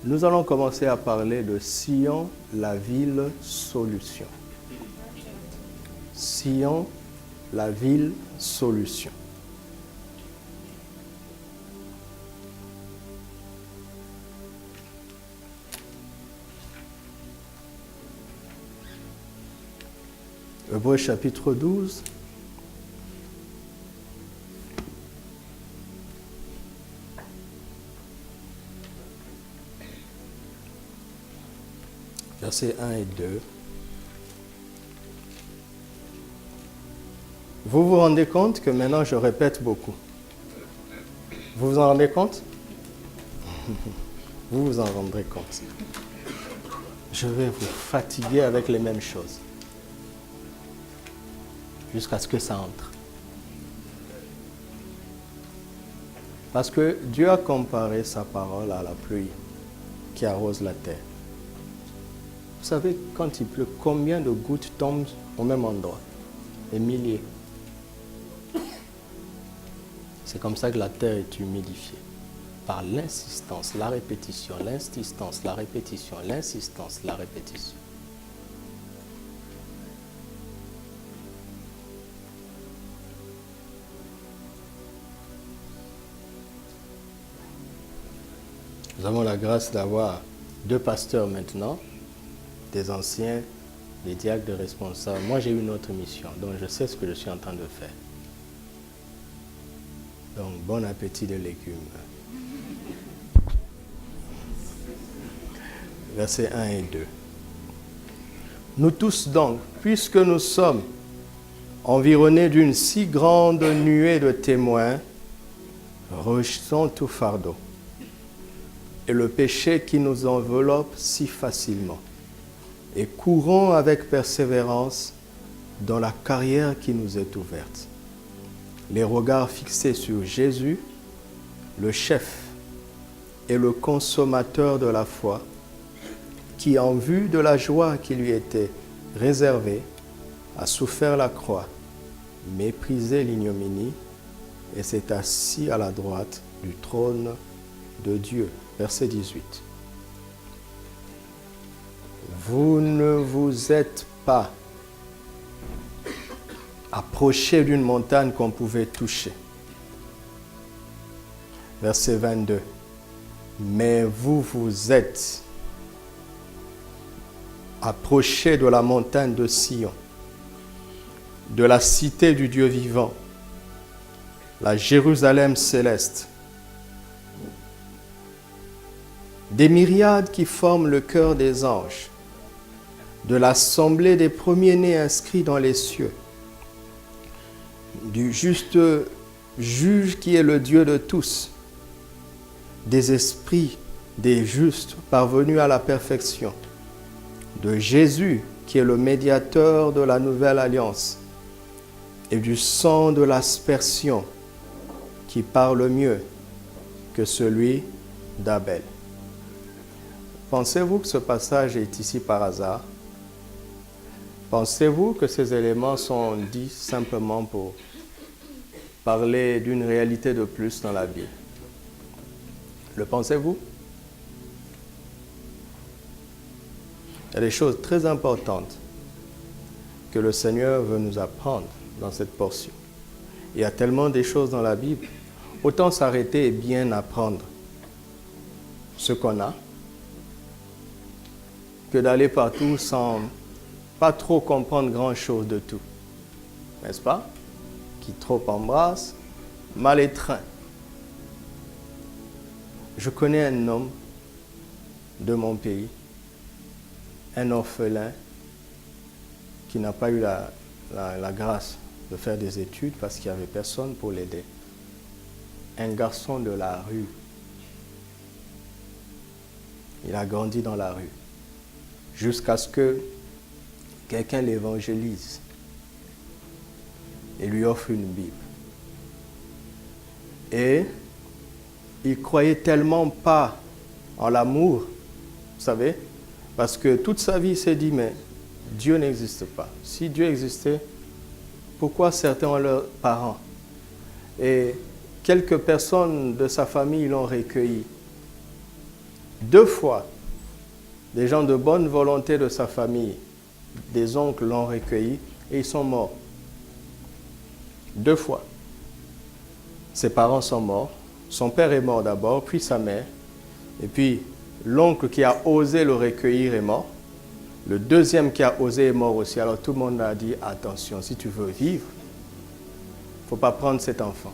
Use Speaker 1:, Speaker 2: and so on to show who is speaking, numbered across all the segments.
Speaker 1: Nous allons commencer à parler de Sion, la ville solution. Sion, la ville solution. Hébreux chapitre 12. Versets 1 et 2. Vous vous rendez compte que maintenant je répète beaucoup. Vous vous en rendez compte? Vous vous en rendrez compte. Je vais vous fatiguer avec les mêmes choses. Jusqu'à ce que ça entre. Parce que Dieu a comparé sa parole à la pluie qui arrose la terre. Vous savez, quand il pleut, combien de gouttes tombent au même endroit? Des milliers. C'est comme ça que la terre est humidifiée. Par l'insistance, la répétition, l'insistance, la répétition, l'insistance, la répétition. Nous avons la grâce d'avoir 2 pasteurs maintenant, des anciens, des diacres, des responsables. Moi, j'ai une autre mission, donc je sais ce que je suis en train de faire. Donc, bon appétit de légumes. Versets 1 et 2. Nous tous donc, puisque nous sommes environnés d'une si grande nuée de témoins, rejetons tout fardeau et le péché qui nous enveloppe si facilement, et courons avec persévérance dans la carrière qui nous est ouverte. Les regards fixés sur Jésus, le chef et le consommateur de la foi, qui, en vue de la joie qui lui était réservée, a souffert la croix, méprisé l'ignominie, et s'est assis à la droite du trône de Dieu. Verset 18. Vous ne vous êtes pas approché d'une montagne qu'on pouvait toucher. Verset 22. Mais vous vous êtes approché de la montagne de Sion, de la cité du Dieu vivant, la Jérusalem céleste, des myriades qui forment le cœur des anges, de l'assemblée des premiers-nés inscrits dans les cieux, du juste juge qui est le Dieu de tous, des esprits des justes parvenus à la perfection, de Jésus qui est le médiateur de la nouvelle alliance, et du sang de l'aspersion qui parle mieux que celui d'Abel. Pensez-vous que ce passage est ici par hasard? Pensez-vous que ces éléments sont dits simplement pour parler d'une réalité de plus dans la Bible? Le pensez-vous? Il y a des choses très importantes que le Seigneur veut nous apprendre dans cette portion. Il y a tellement de choses dans la Bible. Autant s'arrêter et bien apprendre ce qu'on a, que d'aller partout sans pas trop comprendre grand-chose de tout. N'est-ce pas? Qui trop embrasse, mal étreint. Je connais un homme de mon pays, un orphelin qui n'a pas eu la grâce de faire des études parce qu'il n'y avait personne pour l'aider. Un garçon de la rue. Il a grandi dans la rue jusqu'à ce que quelqu'un l'évangélise et lui offre une Bible. Et il croyait tellement pas en l'amour, vous savez, parce que toute sa vie il s'est dit, mais Dieu n'existe pas. Si Dieu existait, pourquoi certains ont leurs parents? Et quelques personnes de sa famille l'ont recueilli. 2 fois, des gens de bonne volonté de sa famille, des oncles l'ont recueilli et ils sont morts. 2 fois. Ses parents sont morts. Son père est mort d'abord, puis sa mère. Et puis, l'oncle qui a osé le recueillir est mort. Le deuxième qui a osé est mort aussi. Alors tout le monde a dit, attention, si tu veux vivre, il ne faut pas prendre cet enfant.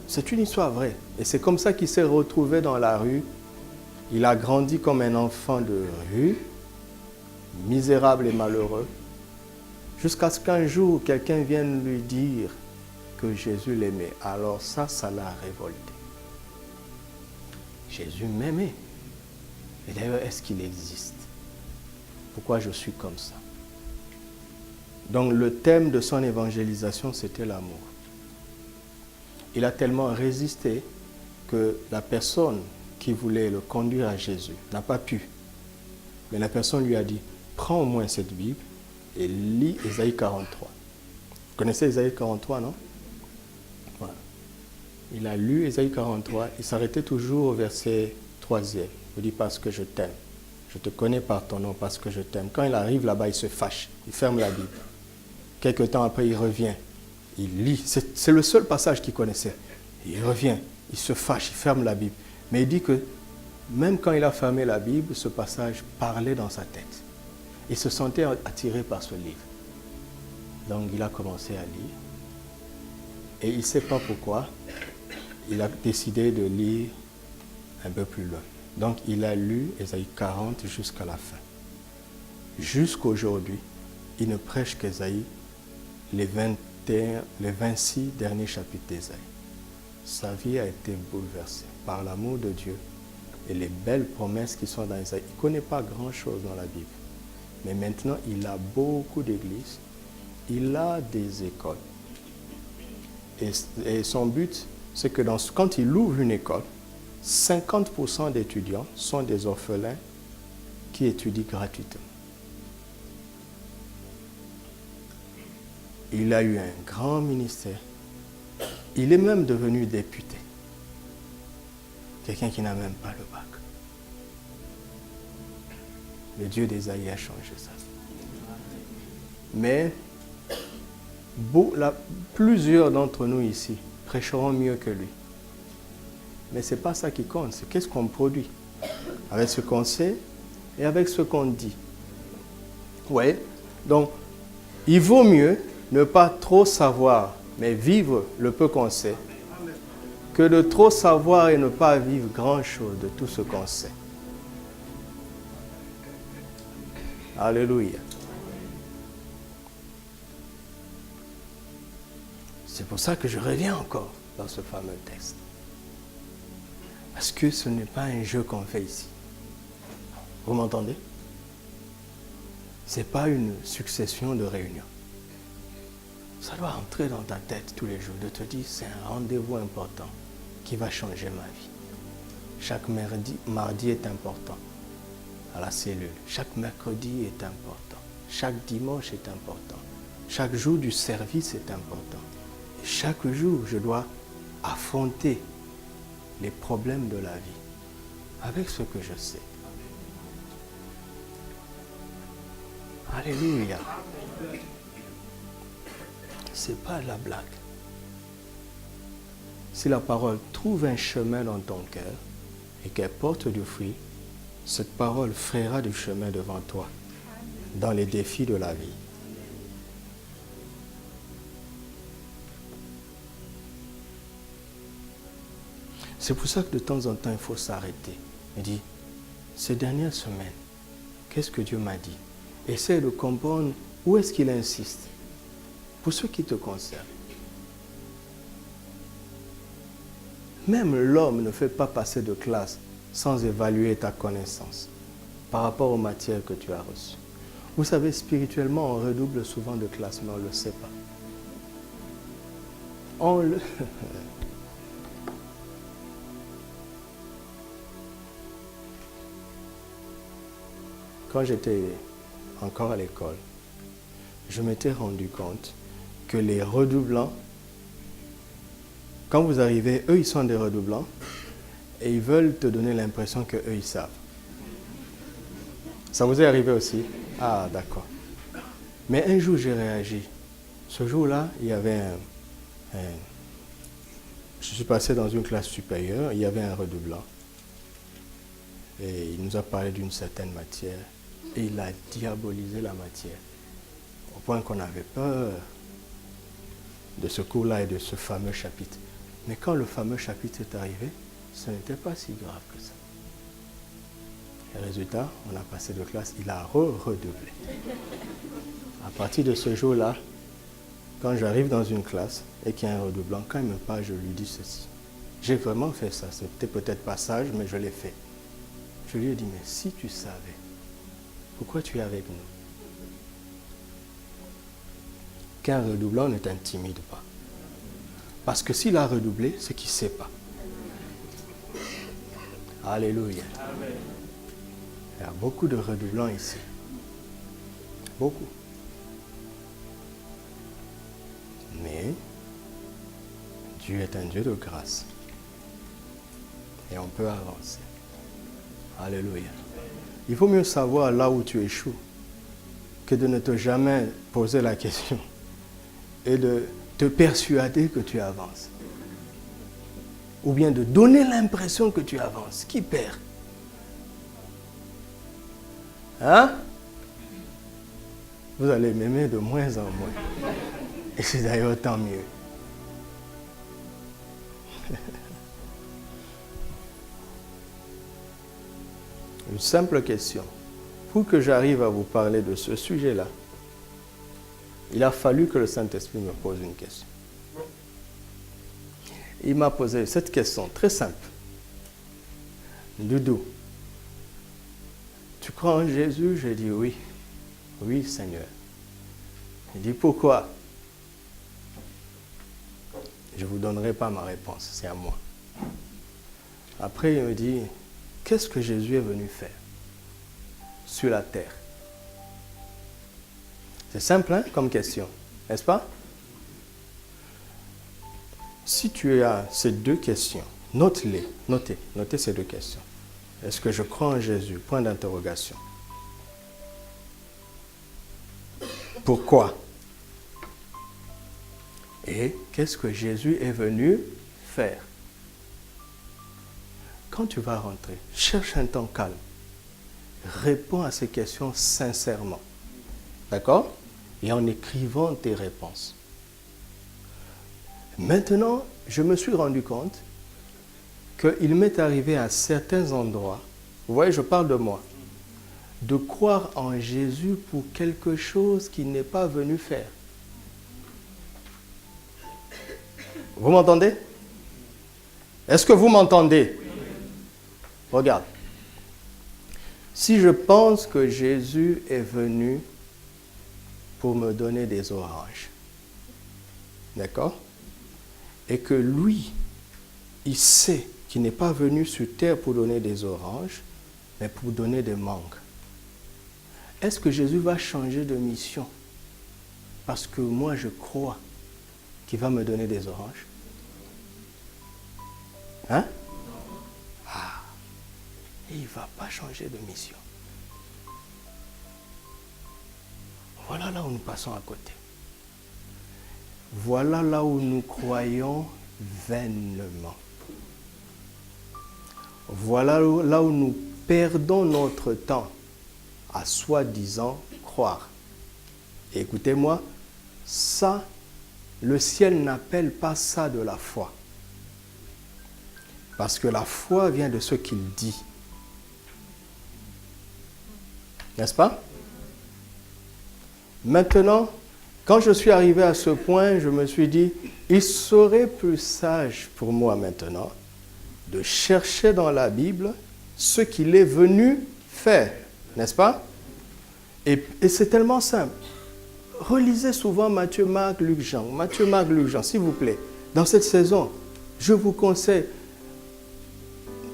Speaker 1: C'est une histoire vraie. Et c'est comme ça qu'il s'est retrouvé dans la rue. Il a grandi comme un enfant de rue, misérable et malheureux, jusqu'à ce qu'un jour, quelqu'un vienne lui dire que Jésus l'aimait. Alors ça l'a révolté. Jésus m'aimait. Et d'ailleurs, est-ce qu'il existe? Pourquoi je suis comme ça? Donc le thème de son évangélisation, c'était l'amour. Il a tellement résisté que la personne qui voulait le conduire à Jésus n'a pas pu. Mais la personne lui a dit, prends au moins cette Bible et lis Ésaïe 43. Vous connaissez Ésaïe 43, non? Voilà. Il a lu Ésaïe 43, il s'arrêtait toujours au verset 3e. Il dit, parce que je t'aime. Je te connais par ton nom parce que je t'aime. Quand il arrive là-bas, il se fâche. Il ferme la Bible. Quelque temps après, il revient. Il lit. C'est le seul passage qu'il connaissait. Il revient. Il se fâche. Il ferme la Bible. Mais il dit que même quand il a fermé la Bible, ce passage parlait dans sa tête. Il se sentait attiré par ce livre. Donc il a commencé à lire. Et il ne sait pas pourquoi. Il a décidé de lire un peu plus loin. Donc il a lu Ésaïe 40 jusqu'à la fin. Jusqu'aujourd'hui, il ne prêche qu'Ésaïe, les 26 derniers chapitres d'Ésaïe. Sa vie a été bouleversée par l'amour de Dieu et les belles promesses qui sont dans Ésaïe. Il ne connaît pas grand-chose dans la Bible. Mais maintenant, il a beaucoup d'églises. Il a des écoles. Et son but, c'est que quand il ouvre une école, 50% d'étudiants sont des orphelins qui étudient gratuitement. Il a eu un grand ministère. Il est même devenu député. Quelqu'un qui n'a même pas le bac. Le Dieu d'Ésaïe a changé ça. Mais plusieurs d'entre nous ici prêcheront mieux que lui. Mais ce n'est pas ça qui compte, c'est qu'est-ce qu'on produit avec ce qu'on sait et avec ce qu'on dit. Oui, donc il vaut mieux ne pas trop savoir, mais vivre le peu qu'on sait, que de trop savoir et ne pas vivre grand-chose de tout ce qu'on sait. Alléluia. C'est pour ça que je reviens encore dans ce fameux texte. Parce que ce n'est pas un jeu qu'on fait ici. Vous m'entendez? Ce n'est pas une succession de réunions. Ça doit entrer dans ta tête tous les jours, de te dire c'est un rendez-vous important qui va changer ma vie. Chaque mardi est important à la cellule. Chaque mercredi est important. Chaque dimanche est important. Chaque jour du service est important. Et chaque jour, je dois affronter les problèmes de la vie avec ce que je sais. Alléluia. C'est pas de la blague. Si la parole trouve un chemin dans ton cœur et qu'elle porte du fruit, cette parole frayera du chemin devant toi dans les défis de la vie. C'est pour ça que de temps en temps, il faut s'arrêter et dire, ces dernières semaines, qu'est-ce que Dieu m'a dit? Essaie de comprendre où est-ce qu'il insiste pour ce qui te concerne. Même l'homme ne fait pas passer de classe sans évaluer ta connaissance par rapport aux matières que tu as reçues. Vous savez, spirituellement, on redouble souvent de classe, mais on ne le sait pas. Quand j'étais encore à l'école, je m'étais rendu compte que les redoublants, quand vous arrivez, eux ils sont des redoublants, et ils veulent te donner l'impression qu'eux, ils savent. Ça vous est arrivé aussi? Ah, d'accord. Mais un jour, j'ai réagi. Ce jour-là, il y avait je suis passé dans une classe supérieure, il y avait un redoublant. Et il nous a parlé d'une certaine matière. Et il a diabolisé la matière. Au point qu'on avait peur de ce cours-là et de ce fameux chapitre. Mais quand le fameux chapitre est arrivé, ce n'était pas si grave que ça. Et résultat, on a passé de classe, il a redoublé. À partir de ce jour-là, quand j'arrive dans une classe et qu'il y a un redoublant, quand il me parle, je lui dis ceci. J'ai vraiment fait ça, c'était peut-être pas sage, mais je l'ai fait. Je lui ai dit, mais si tu savais, pourquoi tu es avec nous? Qu'un redoublant ne t'intimide pas. Parce que s'il a redoublé, c'est qu'il ne sait pas. Alléluia. Amen. Il y a beaucoup de redoublants ici. Beaucoup. Mais Dieu est un Dieu de grâce. Et on peut avancer. Alléluia. Il vaut mieux savoir là où tu échoues que de ne te jamais poser la question et de te persuader que tu avances. Ou bien de donner l'impression que tu avances. Qui perd? Hein? Vous allez m'aimer de moins en moins. Et c'est d'ailleurs tant mieux. Une simple question. Pour que j'arrive à vous parler de ce sujet-là, il a fallu que le Saint-Esprit me pose une question. Il m'a posé cette question très simple. Doudou, tu crois en Jésus? J'ai dit oui. Oui, Seigneur. Il dit pourquoi? Je ne vous donnerai pas ma réponse, c'est à moi. Après, il me dit, qu'est-ce que Jésus est venu faire sur la terre? C'est simple hein, comme question, n'est-ce pas? Si tu as ces deux questions, note-les, notez ces deux questions. Est-ce que je crois en Jésus? Point d'interrogation. Pourquoi? Et qu'est-ce que Jésus est venu faire? Quand tu vas rentrer, cherche un temps calme. Réponds à ces questions sincèrement. D'accord? Et en écrivant tes réponses. Maintenant, je me suis rendu compte qu'il m'est arrivé à certains endroits, vous voyez, je parle de moi, de croire en Jésus pour quelque chose qu'il n'est pas venu faire. Vous m'entendez? Est-ce que vous m'entendez? Regarde. Si je pense que Jésus est venu pour me donner des oranges, d'accord? Et que lui, il sait qu'il n'est pas venu sur terre pour donner des oranges, mais pour donner des mangues. Est-ce que Jésus va changer de mission parce que moi je crois qu'il va me donner des oranges? Hein? Ah, il ne va pas changer de mission. Voilà là où nous passons à côté. Voilà là où nous croyons vainement. Voilà là où nous perdons notre temps à soi-disant croire. Et écoutez-moi, ça, le ciel n'appelle pas ça de la foi. Parce que la foi vient de ce qu'il dit. N'est-ce pas? Maintenant, quand je suis arrivé à ce point, je me suis dit, il serait plus sage pour moi maintenant de chercher dans la Bible ce qu'il est venu faire. N'est-ce pas? Et c'est tellement simple. Relisez souvent Matthieu, Marc, Luc, Jean. Matthieu, Marc, Luc, Jean, s'il vous plaît. Dans cette saison, je vous conseille,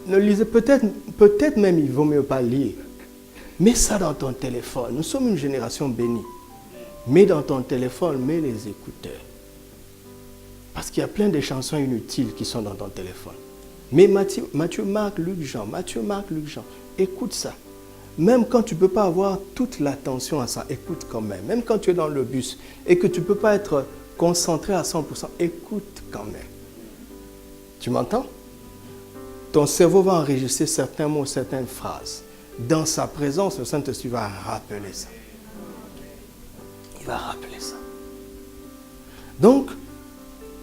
Speaker 1: ne lisez peut-être même il vaut mieux pas lire. Mets ça dans ton téléphone. Nous sommes une génération bénie. Mets dans ton téléphone, mets les écouteurs. Parce qu'il y a plein de chansons inutiles qui sont dans ton téléphone. Mais Matthieu, Marc, Luc, Jean, Matthieu, Marc, Luc, Jean, écoute ça. Même quand tu ne peux pas avoir toute l'attention à ça, écoute quand même. Même quand tu es dans le bus et que tu ne peux pas être concentré à 100%, écoute quand même. Tu m'entends? Ton cerveau va enregistrer certains mots, certaines phrases. Dans sa présence, le Saint-Esprit va rappeler ça. Il va rappeler ça. Donc,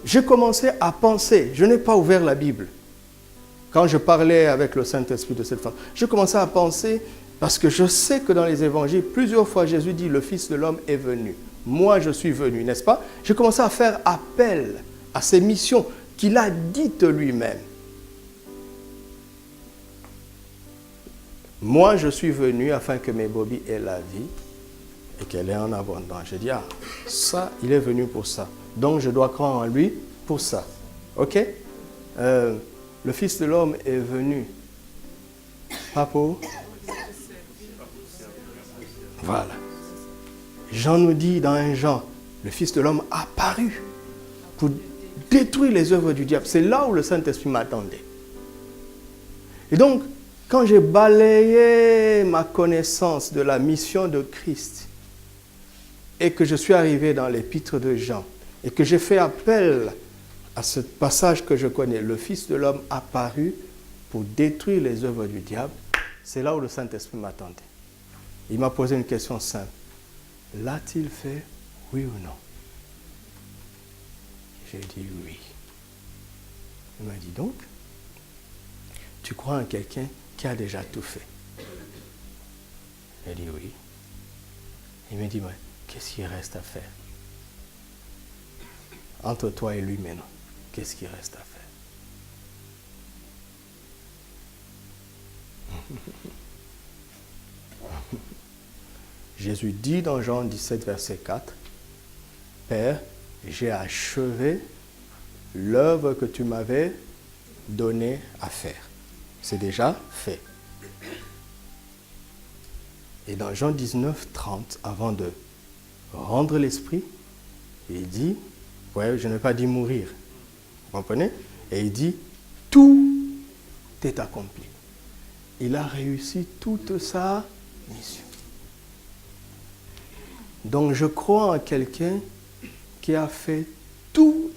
Speaker 1: j'ai commencé à penser. Je n'ai pas ouvert la Bible. Quand je parlais avec le Saint-Esprit de cette façon, je commençais à penser, parce que je sais que dans les évangiles, plusieurs fois Jésus dit, le Fils de l'homme est venu. Moi, je suis venu, n'est-ce pas? J'ai commencé à faire appel à ces missions qu'il a dites lui-même. Moi, je suis venu afin que mes brebis aient la vie et qu'elle est en abondance. Je dis, ah, ça, il est venu pour ça. Donc, je dois croire en lui pour ça. OK? Le Fils de l'homme est venu. Pas pour? Voilà. Jean nous dit dans 1 Jean, le Fils de l'homme a apparu pour détruire les œuvres du diable. C'est là où le Saint-Esprit m'attendait. Et donc, quand j'ai balayé ma connaissance de la mission de Christ et que je suis arrivé dans l'épître de Jean et que j'ai fait appel à ce passage que je connais, le Fils de l'homme apparu pour détruire les œuvres du diable, c'est là où le Saint-Esprit m'attendait. Il m'a posé une question simple. L'a-t-il fait, oui ou non? J'ai dit oui. Il m'a dit donc, tu crois en quelqu'un qui a déjà tout fait? J'ai dit oui. Il m'a dit, mais qu'est-ce qu'il reste à faire? Entre toi et lui maintenant, qu'est-ce qu'il reste à faire? Jésus dit dans Jean 17, verset 4, Père, j'ai achevé l'œuvre que tu m'avais donnée à faire. C'est déjà fait. Et dans Jean 19, 30, avant de rendre l'esprit, il dit, ouais, je n'ai pas dit mourir, vous comprenez? Et il dit, tout est accompli. Il a réussi toute sa mission. Donc je crois en quelqu'un qui a fait tout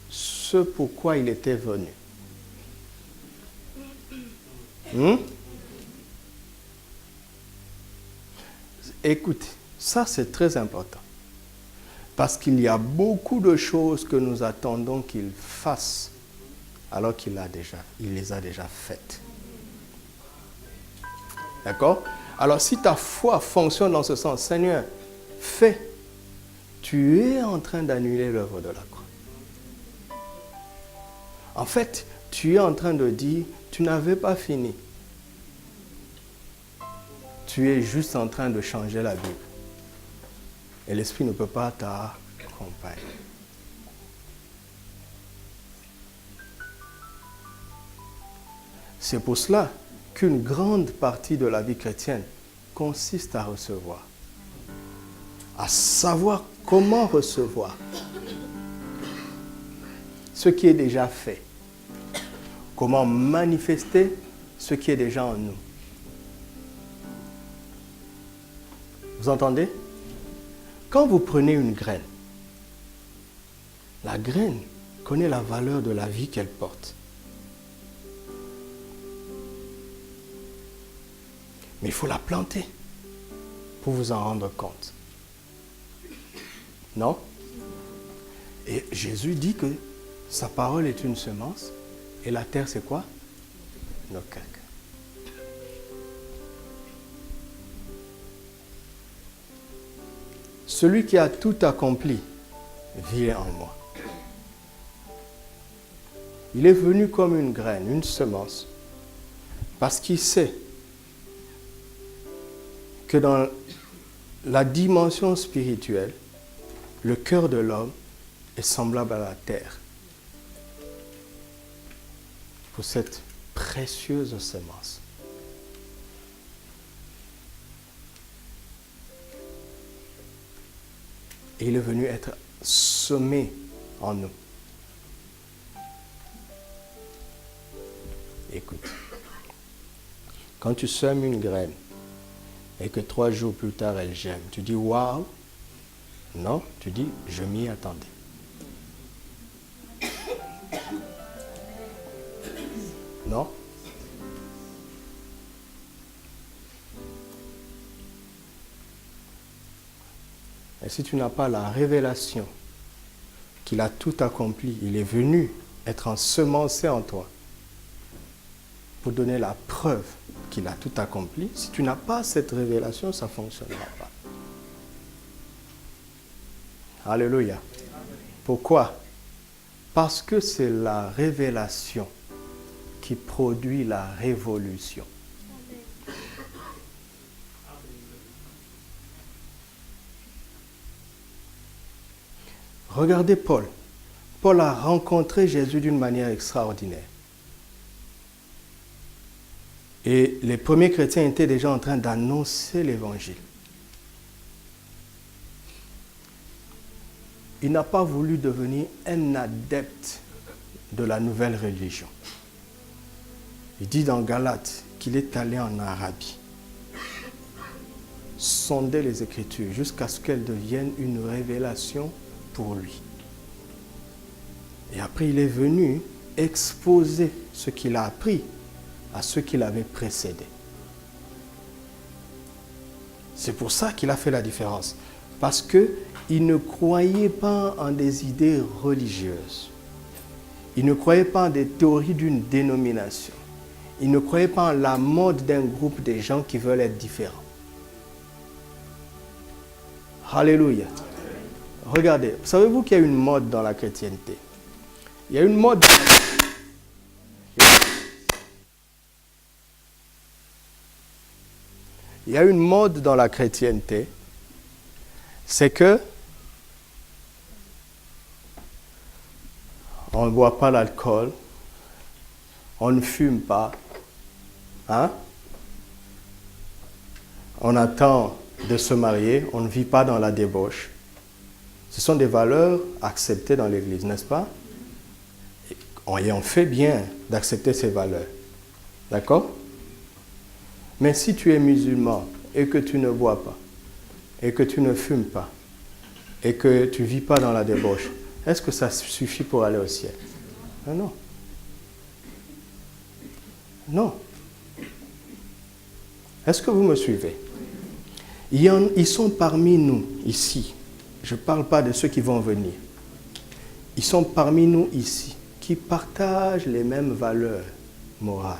Speaker 1: ce pourquoi il était venu. Écoutez, ça c'est très important. Parce qu'il y a beaucoup de choses que nous attendons qu'il fasse, alors qu'il les a déjà faites. D'accord? Alors si ta foi fonctionne dans ce sens, Seigneur, fais, tu es en train d'annuler l'œuvre de la croix. En fait, tu es en train de dire, tu n'avais pas fini. Tu es juste en train de changer la Bible. Et l'Esprit ne peut pas t'accompagner. C'est pour cela qu'une grande partie de la vie chrétienne consiste à recevoir. À savoir comment recevoir ce qui est déjà fait. Comment manifester ce qui est déjà en nous. Vous entendez? Quand vous prenez une graine, la graine connaît la valeur de la vie qu'elle porte. Mais il faut la planter pour vous en rendre compte. Non? Et Jésus dit que sa parole est une semence et la terre c'est quoi? Nos cœurs. Celui qui a tout accompli vit en moi. Il est venu comme une graine, une semence, parce qu'il sait que dans la dimension spirituelle, le cœur de l'homme est semblable à la terre. Pour cette précieuse semence. Et il est venu être semé en nous. Écoute, quand tu sèmes une graine et que 3 jours plus tard elle germe, tu dis waouh? Non, tu dis je m'y attendais. Non? Et si tu n'as pas la révélation qu'il a tout accompli, il est venu être ensemencé en toi pour donner la preuve qu'il a tout accompli, si tu n'as pas cette révélation, ça ne fonctionnera pas. Alléluia. Pourquoi? Parce que c'est la révélation qui produit la révolution. Regardez Paul. Paul a rencontré Jésus d'une manière extraordinaire. Et les premiers chrétiens étaient déjà en train d'annoncer l'évangile. Il n'a pas voulu devenir un adepte de la nouvelle religion. Il dit dans Galates qu'il est allé en Arabie, sonder les Écritures jusqu'à ce qu'elles deviennent une révélation pour lui. Et après, il est venu exposer ce qu'il a appris à ceux qui l'avaient précédé. C'est pour ça qu'il a fait la différence. Parce qu'il ne croyait pas en des idées religieuses. Il ne croyait pas en des théories d'une dénomination. Il ne croyait pas en la mode d'un groupe de gens qui veulent être différents. Alléluia. Regardez, savez-vous qu'il y a une mode dans la chrétienté? Il y a une mode. Il y a une mode dans la chrétienté, c'est que on ne boit pas l'alcool, on ne fume pas, hein? On attend de se marier, on ne vit pas dans la débauche. Ce sont des valeurs acceptées dans l'Église, n'est-ce pas? Et on fait bien d'accepter ces valeurs. D'accord? Mais si tu es musulman et que tu ne bois pas, et que tu ne fumes pas, et que tu ne vis pas dans la débauche, est-ce que ça suffit pour aller au ciel? Non. Non. Est-ce que vous me suivez? Ils sont parmi nous, ici. Je ne parle pas de ceux qui vont venir. Ils sont parmi nous ici, qui partagent les mêmes valeurs morales,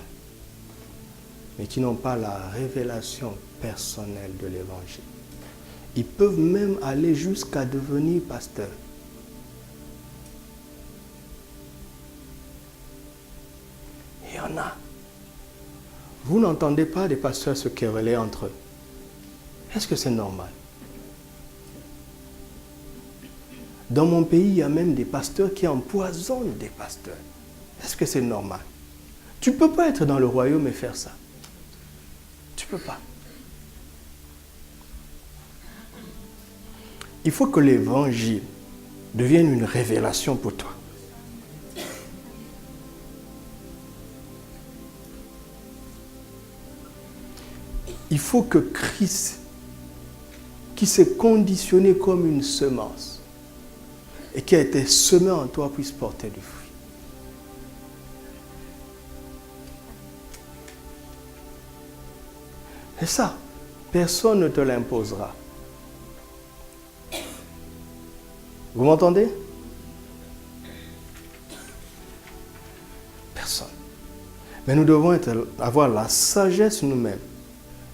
Speaker 1: mais qui n'ont pas la révélation personnelle de l'Évangile. Ils peuvent même aller jusqu'à devenir pasteurs. Il y en a. Vous n'entendez pas des pasteurs se quereller entre eux. Est-ce que c'est normal? Dans mon pays, il y a même des pasteurs qui empoisonnent des pasteurs. Est-ce que c'est normal? Tu ne peux pas être dans le royaume et faire ça. Tu ne peux pas. Il faut que l'évangile devienne une révélation pour toi. Il faut que Christ, qui s'est conditionné comme une semence et qui a été semé en toi, puisse porter du fruit. Et ça, personne ne te l'imposera. Vous m'entendez? Personne. Mais nous devons avoir la sagesse nous-mêmes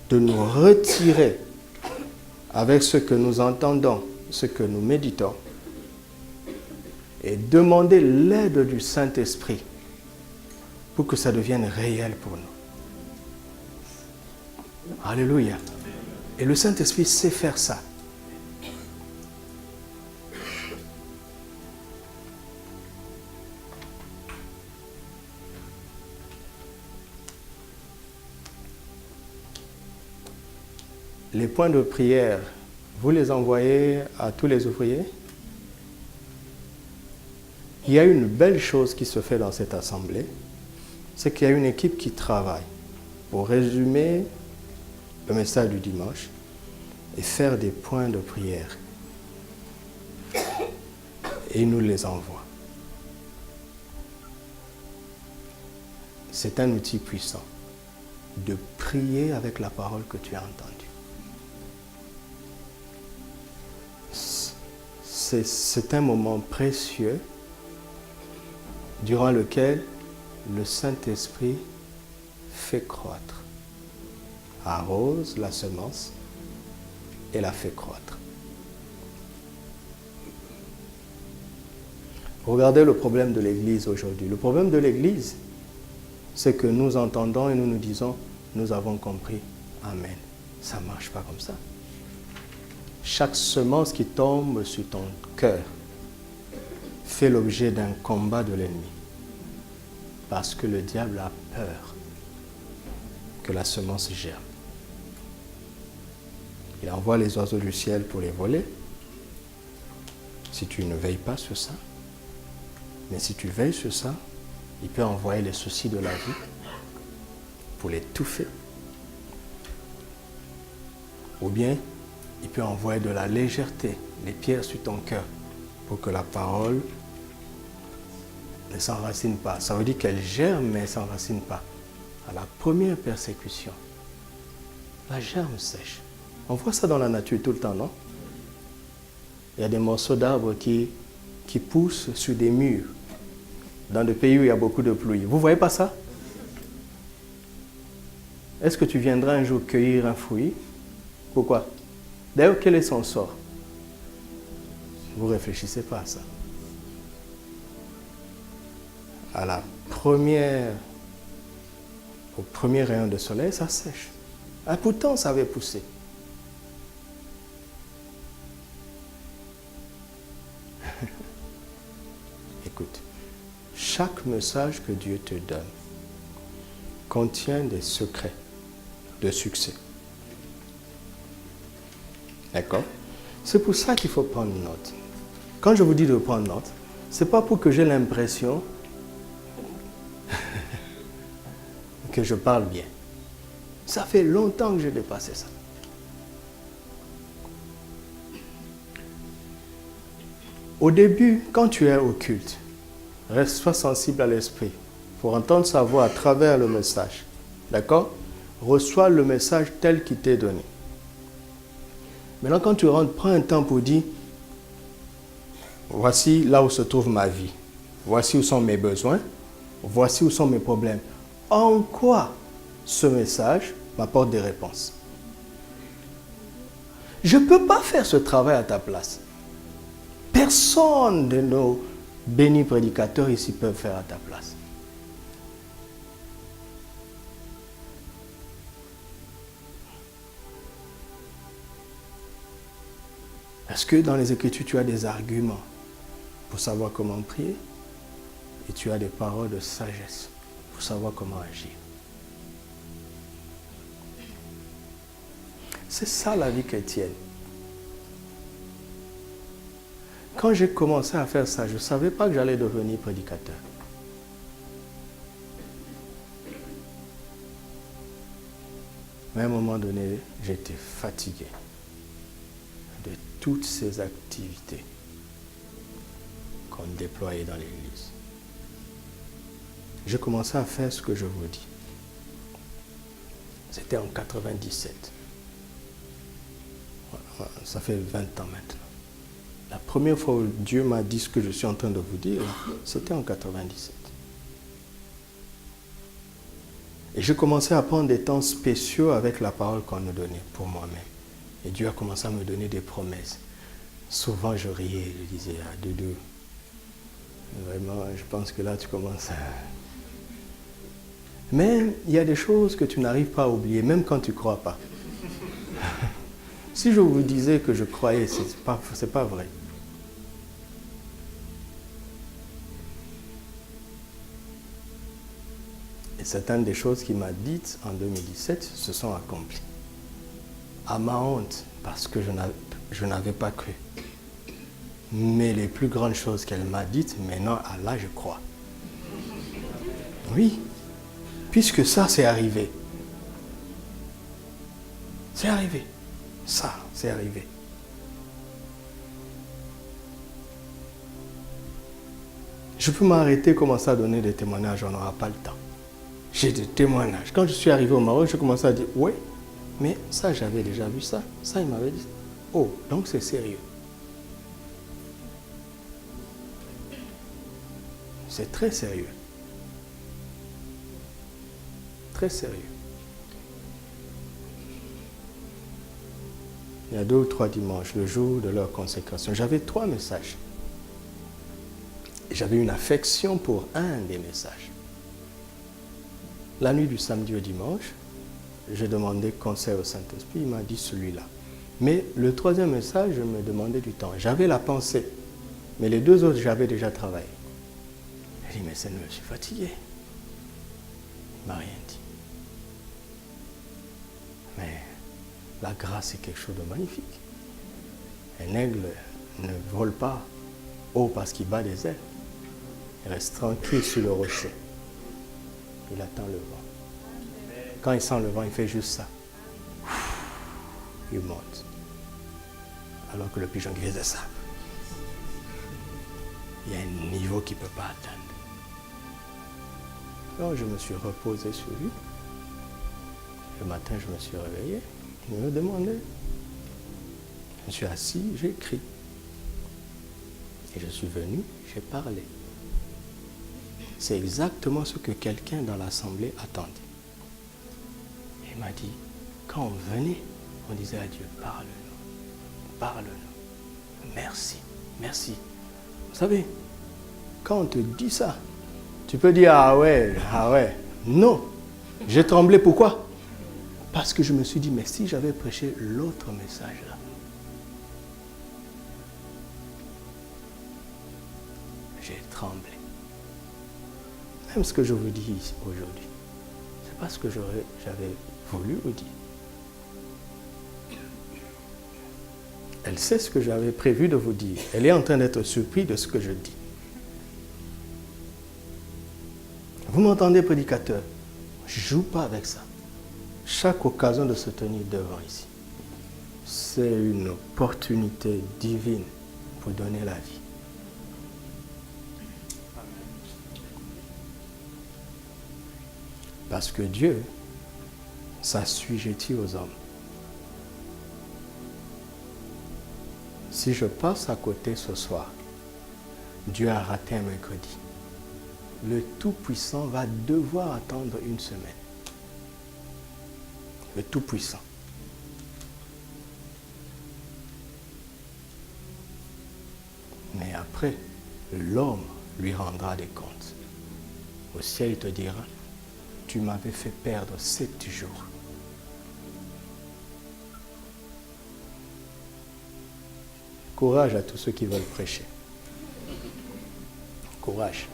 Speaker 1: de nous retirer avec ce que nous entendons, ce que nous méditons, et demander l'aide du Saint-Esprit pour que ça devienne réel pour nous. Alléluia. Et le Saint-Esprit sait faire ça. Les points de prière, vous les envoyez à tous les ouvriers? Il y a une belle chose qui se fait dans cette assemblée, c'est qu'il y a une équipe qui travaille pour résumer le message du dimanche et faire des points de prière. Et il nous les envoie. C'est un outil puissant de prier avec la parole que tu as entendue. C'est un moment précieux durant lequel le Saint-Esprit fait croître, arrose la semence et la fait croître. Regardez le problème de l'Église aujourd'hui. Le problème de l'Église, c'est que nous entendons et nous nous disons, nous avons compris, amen. Ça ne marche pas comme ça. Chaque semence qui tombe sur ton cœur fait l'objet d'un combat de l'ennemi. Parce que le diable a peur que la semence germe. Il envoie les oiseaux du ciel pour les voler. Si tu ne veilles pas sur ça, mais si tu veilles sur ça, il peut envoyer les soucis de la vie pour l'étouffer. Ou bien, il peut envoyer de la légèreté, des pierres sur ton cœur, pour que la parole ne s'enracine pas. Ça veut dire qu'elle germe, mais elle ne s'enracine pas. À la première persécution, la germe sèche. On voit ça dans la nature tout le temps, non? Il y a des morceaux d'arbres qui poussent sur des murs, dans des pays où il y a beaucoup de pluie. Vous ne voyez pas ça? Est-ce que tu viendras un jour cueillir un fruit? Pourquoi? D'ailleurs, quel est son sort? Vous ne réfléchissez pas à ça. Au premier rayon de soleil, ça sèche. Ah, pourtant, ça avait poussé. Écoute, chaque message que Dieu te donne contient des secrets de succès. D'accord? C'est pour ça qu'il faut prendre note. Quand je vous dis de prendre note, ce n'est pas pour que j'ai l'impression que je parle bien. Ça fait longtemps que j'ai dépassé ça. Au début, quand tu es au culte, sois sensible à l'esprit pour entendre sa voix à travers le message. D'accord? Reçois le message tel qu'il t'est donné. Maintenant, quand tu rentres, prends un temps pour dire, voici là où se trouve ma vie. Voici où sont mes besoins. Voici où sont mes problèmes. En quoi ce message m'apporte des réponses? Je ne peux pas faire ce travail à ta place. Personne de nos bénis prédicateurs ici peut faire à ta place. Est-ce que dans les Écritures, tu as des arguments pour savoir comment prier et tu as des paroles de sagesse pour savoir comment agir? C'est ça la vie chrétienne. Quand j'ai commencé à faire ça, je ne savais pas que j'allais devenir prédicateur. Mais à un moment donné, j'étais fatigué de toutes ces activités qu'on déployait dans l'Église. J'ai commencé à faire ce que je vous dis. C'était en 97. Ça fait 20 ans maintenant. La première fois où Dieu m'a dit ce que je suis en train de vous dire, c'était en 97. Et j'ai commencé à prendre des temps spéciaux avec la parole qu'on nous donnait pour moi-même. Et Dieu a commencé à me donner des promesses. Souvent, je riais, je disais, ah, Doudou, vraiment, je pense que là, tu commences à... Mais il y a des choses que tu n'arrives pas à oublier, même quand tu ne crois pas. Si je vous disais que je croyais, ce n'est pas vrai. Et certaines des choses qu'il m'a dites en 2017 se sont accomplies. À ma honte, parce que je n'avais pas cru. Mais les plus grandes choses qu'elle m'a dites, maintenant, à là, je crois. Oui. puisque ça, c'est arrivé. C'est arrivé. Ça, c'est arrivé. Je peux m'arrêter, commencer à donner des témoignages, on n'aura pas le temps. J'ai des témoignages. Quand je suis arrivé au Maroc, je commençais à dire, oui, mais ça, j'avais déjà vu ça. Ça, il m'avait dit, oh, donc c'est sérieux. C'est très sérieux. Très sérieux. Il y a 2 ou 3 dimanches, le jour de leur consécration, j'avais 3 messages. J'avais une affection pour un des messages. La nuit du samedi au dimanche, j'ai demandé conseil au Saint-Esprit, il m'a dit celui-là. Mais le 3e message, je me demandais du temps. J'avais la pensée, mais les 2 autres, j'avais déjà travaillé. J'ai dit, mais Seigneur, je suis fatigué. Il ne m'a rien dit. Mais la grâce est quelque chose de magnifique. Un aigle ne vole pas haut parce qu'il bat des ailes. Il reste tranquille sur le rocher. Il attend le vent. Quand il sent le vent, il fait juste ça. Il monte. Alors que le pigeon qui faisait ça, il y a un niveau qu'il ne peut pas atteindre. Alors je me suis reposé sur lui. Le matin, je me suis réveillé. Il me demandait. Je me suis assis, j'ai écrit. Et je suis venu, j'ai parlé. C'est exactement ce que quelqu'un dans l'assemblée attendait. Il m'a dit, quand on venait, on disait à Dieu, parle-nous, parle-nous. Merci, merci. Vous savez, quand on te dit ça, tu peux dire, ah ouais. Non, j'ai tremblé, pourquoi? Parce que je me suis dit, mais si j'avais prêché l'autre message là, j'ai tremblé. Même ce que je vous dis ici aujourd'hui, ce n'est pas ce que j'avais voulu vous dire. Elle sait ce que j'avais prévu de vous dire. Elle est en train d'être surprise de ce que je dis. Vous m'entendez, prédicateur? Je ne joue pas avec ça. Chaque occasion de se tenir devant ici, c'est une opportunité divine pour donner la vie. Parce que Dieu s'assujettit aux hommes. Si je passe à côté ce soir, Dieu a raté un mercredi. Le Tout-Puissant va devoir attendre une semaine. Le Tout-Puissant. Mais après, l'homme lui rendra des comptes. Au ciel, il te dira, tu m'avais fait perdre 7 jours. Courage à tous ceux qui veulent prêcher. Courage.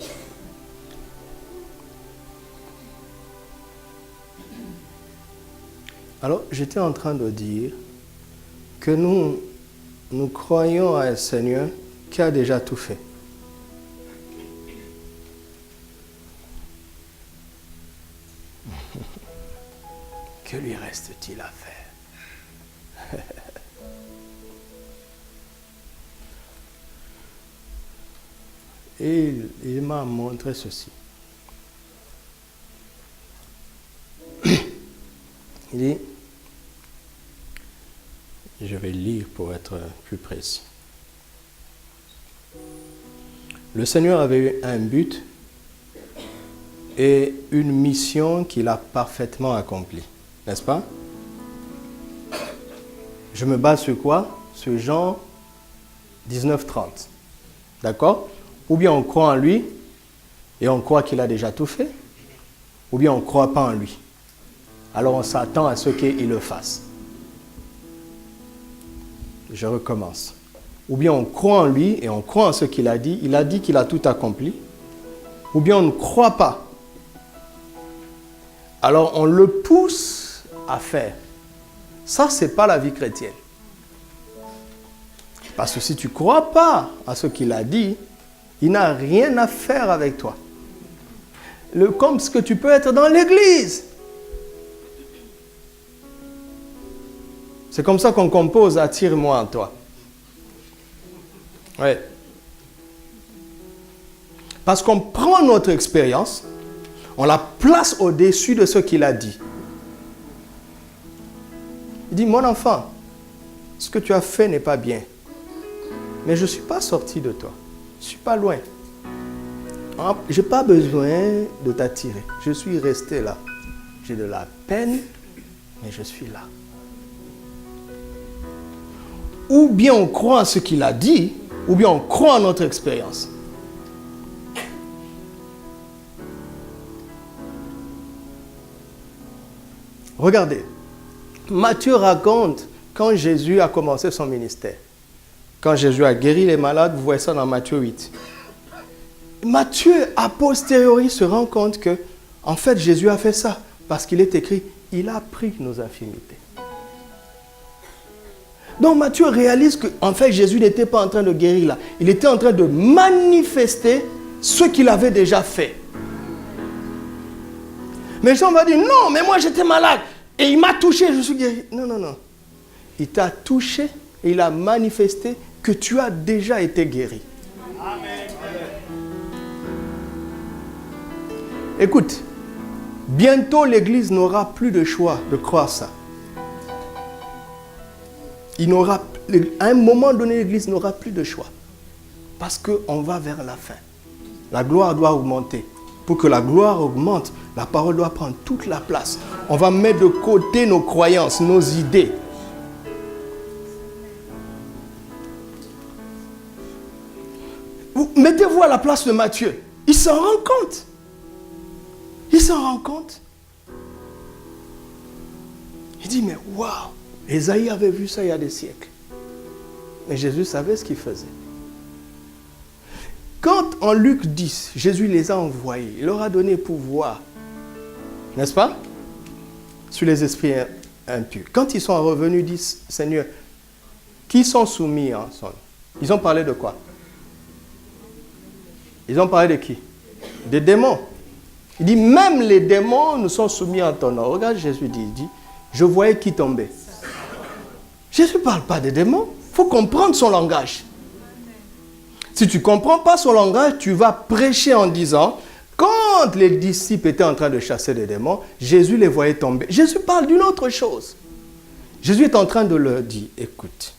Speaker 1: Alors, j'étais en train de dire que nous croyons à un Seigneur qui a déjà tout fait. Que lui reste-t-il à faire? Et il m'a montré ceci. Il dit, je vais lire pour être plus précis. Le Seigneur avait eu un but et une mission qu'il a parfaitement accomplie. N'est-ce pas? Je me base sur quoi? Sur Jean 19:30. D'accord? Ou bien on croit en lui et on croit qu'il a déjà tout fait, ou bien on ne croit pas en lui. Alors on s'attend à ce qu'il le fasse. Je recommence. Ou bien on croit en lui et on croit en ce qu'il a dit. Il a dit qu'il a tout accompli. Ou bien on ne croit pas. Alors on le pousse à faire. Ça, ce n'est pas la vie chrétienne. Parce que si tu ne crois pas à ce qu'il a dit, il n'a rien à faire avec toi. comme ce que tu peux être dans l'église. C'est comme ça qu'on compose « Attire-moi en toi ». Oui. Parce qu'on prend notre expérience, on la place au-dessus de ce qu'il a dit. Il dit, mon enfant, ce que tu as fait n'est pas bien. Mais je ne suis pas sorti de toi. Je ne suis pas loin. Je n'ai pas besoin de t'attirer. Je suis resté là. J'ai de la peine, mais je suis là. Ou bien on croit en ce qu'il a dit, ou bien on croit en notre expérience. Regardez, Matthieu raconte quand Jésus a commencé son ministère. Quand Jésus a guéri les malades, vous voyez ça dans Matthieu 8. Matthieu, a posteriori, se rend compte que, en fait, Jésus a fait ça parce qu'il est écrit, il a pris nos infirmités. Donc Matthieu réalise qu'en fait, Jésus n'était pas en train de guérir là. Il était en train de manifester ce qu'il avait déjà fait. Mais Jean va dire, non, mais moi j'étais malade et il m'a touché, je suis guéri. Non, non, non. Il t'a touché et il a manifesté que tu as déjà été guéri. Amen. Écoute, bientôt l'Église n'aura plus de choix de croire ça. À un moment donné, l'Église n'aura plus de choix. Parce qu'on va vers la fin. La gloire doit augmenter. Pour que la gloire augmente, la parole doit prendre toute la place. On va mettre de côté nos croyances, nos idées. Mettez-vous à la place de Matthieu. Il s'en rend compte. Il s'en rend compte. Il dit, mais waouh, Ésaïe avait vu ça il y a des siècles. Mais Jésus savait ce qu'il faisait. Quand en Luc 10, Jésus les a envoyés, il leur a donné pouvoir, n'est-ce pas, sur les esprits impurs. Quand ils sont revenus, ils disent, Seigneur, qui sont soumis en son nom? Ils ont parlé de quoi? Ils ont parlé de qui? Des démons. Il dit, même les démons nous sont soumis en ton nom. Regarde, Jésus dit, je voyais qui tombait. Jésus ne parle pas des démons. Il faut comprendre son langage. Si tu ne comprends pas son langage, tu vas prêcher en disant, quand les disciples étaient en train de chasser des démons, Jésus les voyait tomber. Jésus parle d'une autre chose. Jésus est en train de leur dire, écoute,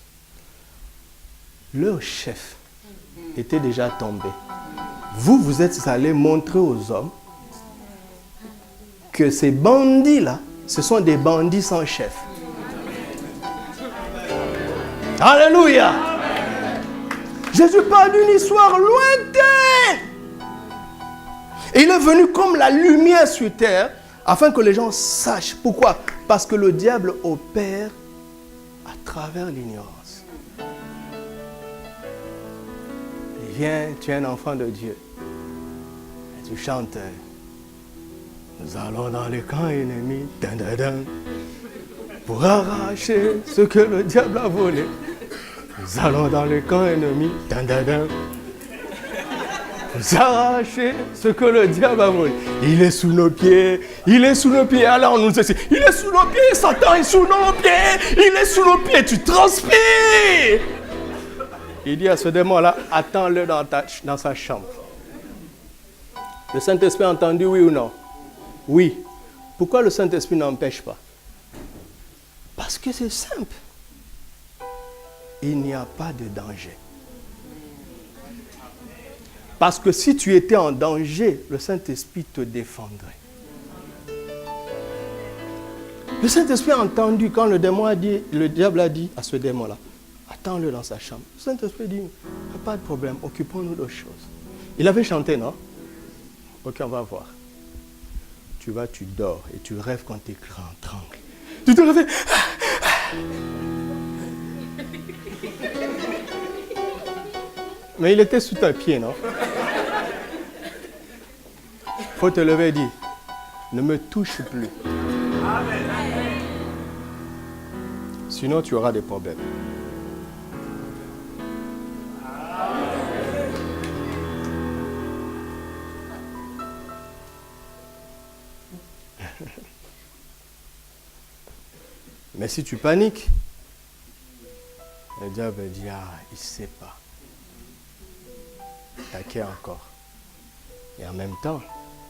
Speaker 1: leur chef était déjà tombé. Vous êtes allés montrer aux hommes que ces bandits-là, ce sont des bandits sans chef. Alléluia! Jésus parle d'une histoire lointaine. Et il est venu comme la lumière sur terre, afin que les gens sachent. Pourquoi? Parce que le diable opère à travers l'ignorance. Viens, tu es un enfant de Dieu. Et tu chantes. Nous allons dans les camps ennemis, pour arracher ce que le diable a volé. Nous allons dans les camps ennemis, pour arracher ce que le diable a volé. Il est sous nos pieds, il est sous nos pieds. Alors on nous dit, il est sous nos pieds, Satan est sous nos pieds, il est sous nos pieds, tu transpires. Il dit à ce démon-là, attends-le dans sa chambre. Le Saint-Esprit a entendu, oui ou non? Oui. Pourquoi le Saint-Esprit n'empêche pas? Parce que c'est simple. Il n'y a pas de danger. Parce que si tu étais en danger, le Saint-Esprit te défendrait. Le Saint-Esprit a entendu quand le diable a dit à ce démon-là, attends-le dans sa chambre. Le Saint-Esprit dit, pas de problème, occupons-nous d'autres choses. Il avait chanté, non? Ok, on va voir. Tu dors et tu rêves quand tes crânes tremblent. Tu te réveilles. Mais il était sous ta pied, non? Il faut te lever et dire, ne me touche plus. Sinon, tu auras des problèmes. Mais si tu paniques, le diable dit, ah, il ne sait pas. T'inquiète encore. Et en même temps,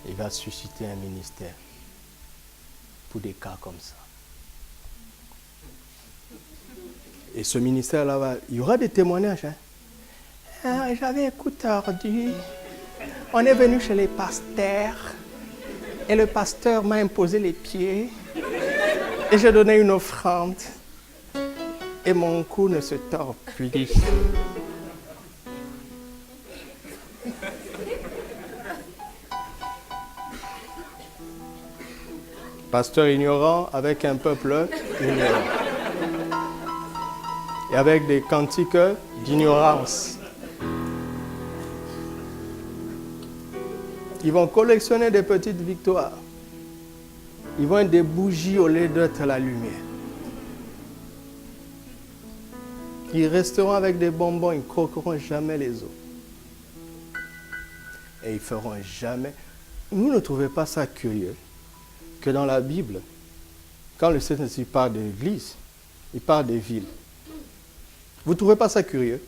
Speaker 1: il va susciter un ministère pour des cas comme ça. Et ce ministère-là, il y aura des témoignages. Hein? Ah, j'avais un coup tordu. On est venu chez les pasteurs. Et le pasteur m'a imposé les pieds. Et j'ai donné une offrande. Et mon cou ne se tord plus. Pasteur ignorant avec un peuple ignorant. Et avec des cantiques d'ignorance. Ils vont collectionner des petites victoires. Ils vont être des bougies au lieu d'être la lumière. Ils resteront avec des bonbons, ils ne croqueront jamais les os. Et ils ne feront jamais... Vous ne trouvez pas ça curieux que dans la Bible, quand le Saint-Esprit parle de l'Église, il parle des villes. Vous ne trouvez pas ça curieux?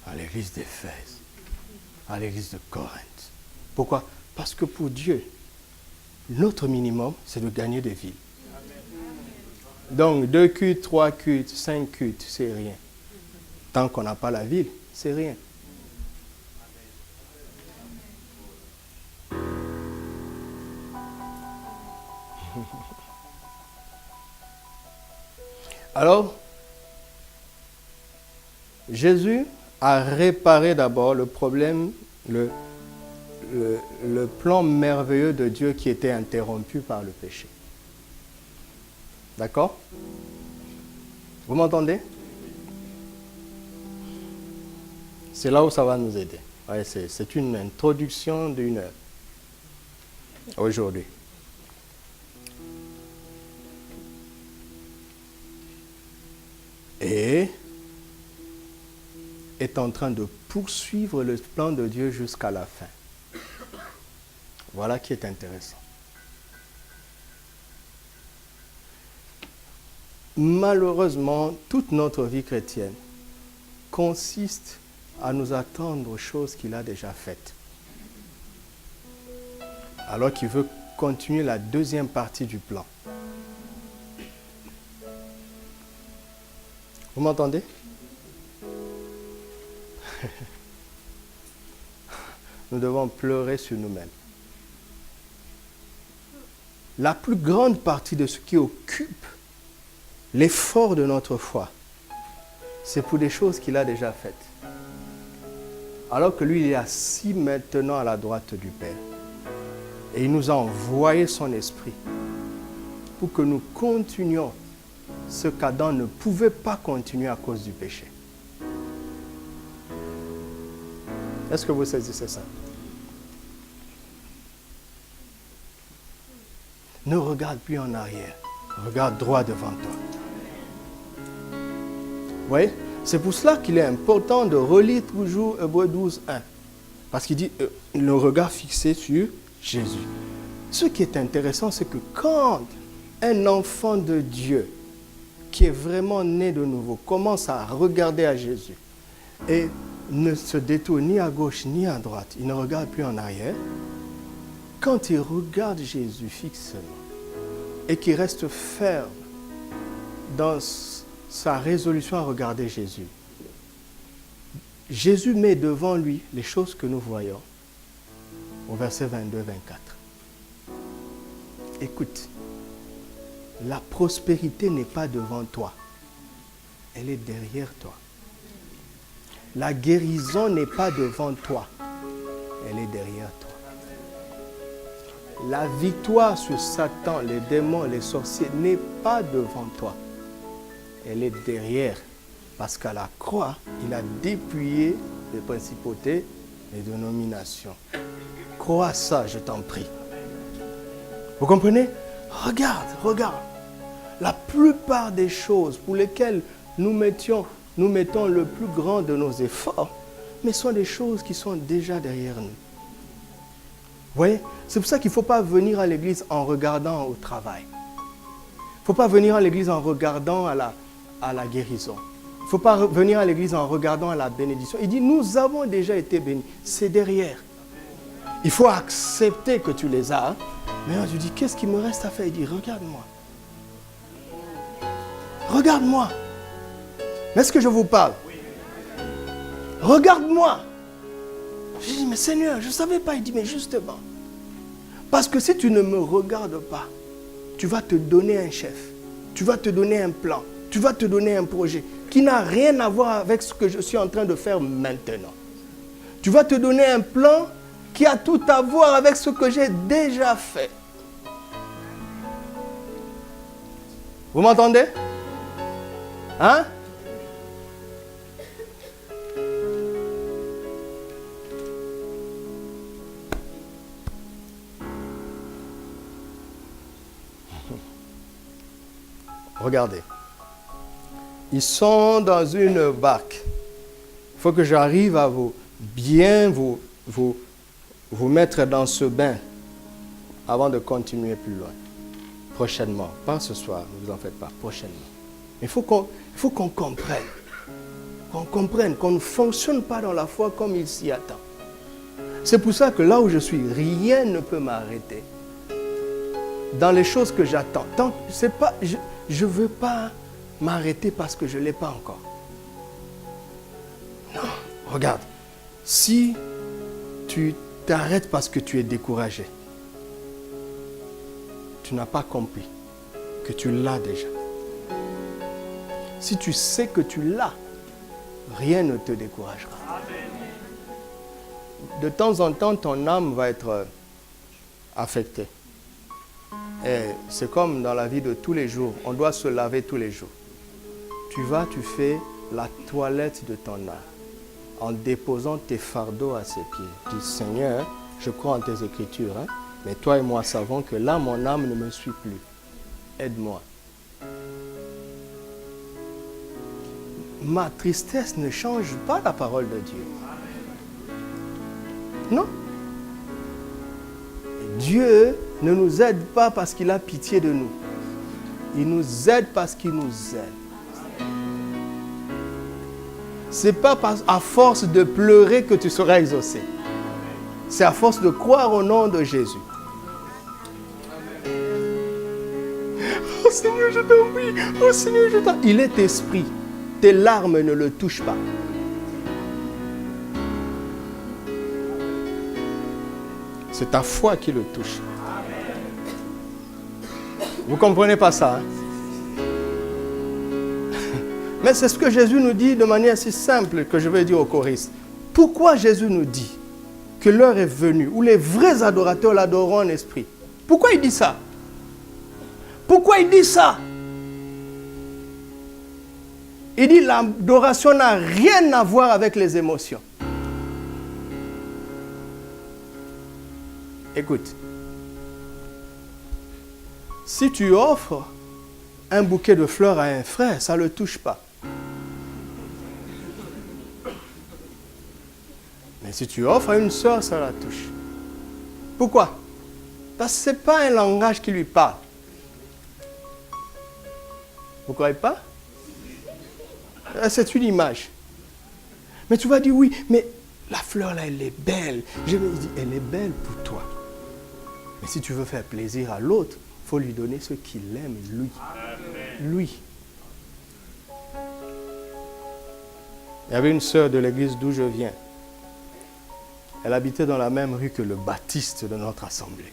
Speaker 1: À l'église d'Éphèse, à l'église de Corinthe. Pourquoi? Parce que pour Dieu, notre minimum, c'est de gagner des villes. Donc, 2 cultes, 3 cultes, 5 cultes, c'est rien. Tant qu'on n'a pas la ville, c'est rien. Alors, Jésus a réparé d'abord le problème, le plan merveilleux de Dieu qui était interrompu par le péché. D'accord? Vous m'entendez? C'est là où ça va nous aider. Ouais, c'est une introduction d'1 heure aujourd'hui. Et est en train de poursuivre le plan de Dieu jusqu'à la fin. Voilà qui est intéressant. Malheureusement, toute notre vie chrétienne consiste à nous attendre aux choses qu'il a déjà faites. Alors qu'il veut continuer la deuxième partie du plan. Vous m'entendez? Nous devons pleurer sur nous-mêmes. La plus grande partie de ce qui occupe l'effort de notre foi, c'est pour des choses qu'il a déjà faites. Alors que lui, il est assis maintenant à la droite du Père. Et il nous a envoyé son esprit pour que nous continuions ce qu'Adam ne pouvait pas continuer à cause du péché. Est-ce que vous saisissez ça? Ne regarde plus en arrière. Regarde droit devant toi. Vous voyez? C'est pour cela qu'il est important de relire toujours Hébreux 12, 1. Parce qu'il dit le regard fixé sur Jésus. Ce qui est intéressant, c'est que quand un enfant de Dieu qui est vraiment né de nouveau commence à regarder à Jésus et ne se détourne ni à gauche ni à droite, il ne regarde plus en arrière. Quand il regarde Jésus fixement et qu'il reste ferme dans sa résolution à regarder Jésus, Jésus met devant lui les choses que nous voyons au verset 22-24. Écoute, la prospérité n'est pas devant toi, elle est derrière toi. La guérison n'est pas devant toi, elle est derrière toi. La victoire sur Satan, les démons, les sorciers n'est pas devant toi, elle est derrière. Parce qu'à la croix, il a dépouillé les principautés et dénominations. Crois ça, je t'en prie. Vous comprenez? Regarde, regarde. La plupart des choses pour lesquelles nous mettons le plus grand de nos efforts, mais sont des choses qui sont déjà derrière nous. Vous voyez? C'est pour ça qu'il ne faut pas venir à l'église en regardant au travail. faut pas venir à l'église en regardant à la guérison. Il ne faut pas venir à l'église en regardant à la bénédiction. Il dit, nous avons déjà été bénis. C'est derrière. Il faut accepter que tu les as. Maintenant, tu dis, qu'est-ce qu'il me reste à faire? Il dit, regarde-moi. Regarde-moi. Est-ce que je vous parle? Regarde-moi. Je dis, mais Seigneur, je ne savais pas. Il dit, mais justement. Parce que si tu ne me regardes pas, tu vas te donner un chef. Tu vas te donner un plan. Tu vas te donner un projet qui n'a rien à voir avec ce que je suis en train de faire maintenant. Tu vas te donner un plan qui a tout à voir avec ce que j'ai déjà fait. Vous m'entendez? Hein? Regardez. Ils sont dans une barque. Il faut que j'arrive à bien vous mettre dans ce bain avant de continuer plus loin. Prochainement. Pas ce soir, ne vous en faites pas. Prochainement. Il faut qu'on comprenne. Qu'on comprenne qu'on ne fonctionne pas dans la foi comme il s'y attend. C'est pour ça que là où je suis, rien ne peut m'arrêter. Dans les choses que j'attends. Je ne veux pas m'arrêter parce que je ne l'ai pas encore. Non, regarde. Si tu t'arrêtes parce que tu es découragé, tu n'as pas compris que tu l'as déjà. Si tu sais que tu l'as, rien ne te découragera. De temps en temps, ton âme va être affectée. Et c'est comme dans la vie de tous les jours. On doit se laver tous les jours. Tu fais la toilette de ton âme en déposant tes fardeaux à ses pieds. Tu dis, Seigneur, je crois en tes écritures, hein, mais toi et moi savons que là, mon âme ne me suit plus. Aide-moi. Ma tristesse ne change pas la parole de Dieu. Non. Dieu ne nous aide pas parce qu'il a pitié de nous. Il nous aide parce qu'il nous aime. Ce n'est pas à force de pleurer que tu seras exaucé. C'est à force de croire au nom de Jésus. Oh Seigneur, je t'en prie. Oh Seigneur, je t'en prie. Il est esprit. Tes larmes ne le touchent pas. C'est ta foi qui le touche. Vous ne comprenez pas ça, hein? Mais c'est ce que Jésus nous dit de manière si simple que je vais dire aux choristes. Pourquoi Jésus nous dit que l'heure est venue où les vrais adorateurs l'adoreront en esprit? Pourquoi il dit ça? Pourquoi il dit ça? Il dit l'adoration n'a rien à voir avec les émotions. Écoute, si tu offres un bouquet de fleurs à un frère, ça ne le touche pas. Mais si tu offres à une soeur, ça la touche. Pourquoi? Parce que ce n'est pas un langage qui lui parle. Vous ne croyez pas? C'est une image. Mais tu vas dire, oui, mais la fleur là, elle est belle. Je me dis, elle est belle pour toi. Mais si tu veux faire plaisir à l'autre, il faut lui donner ce qu'il aime, lui. Amen. Lui. Il y avait une sœur de l'église d'où je viens. Elle habitait dans la même rue que le baptiste de notre assemblée.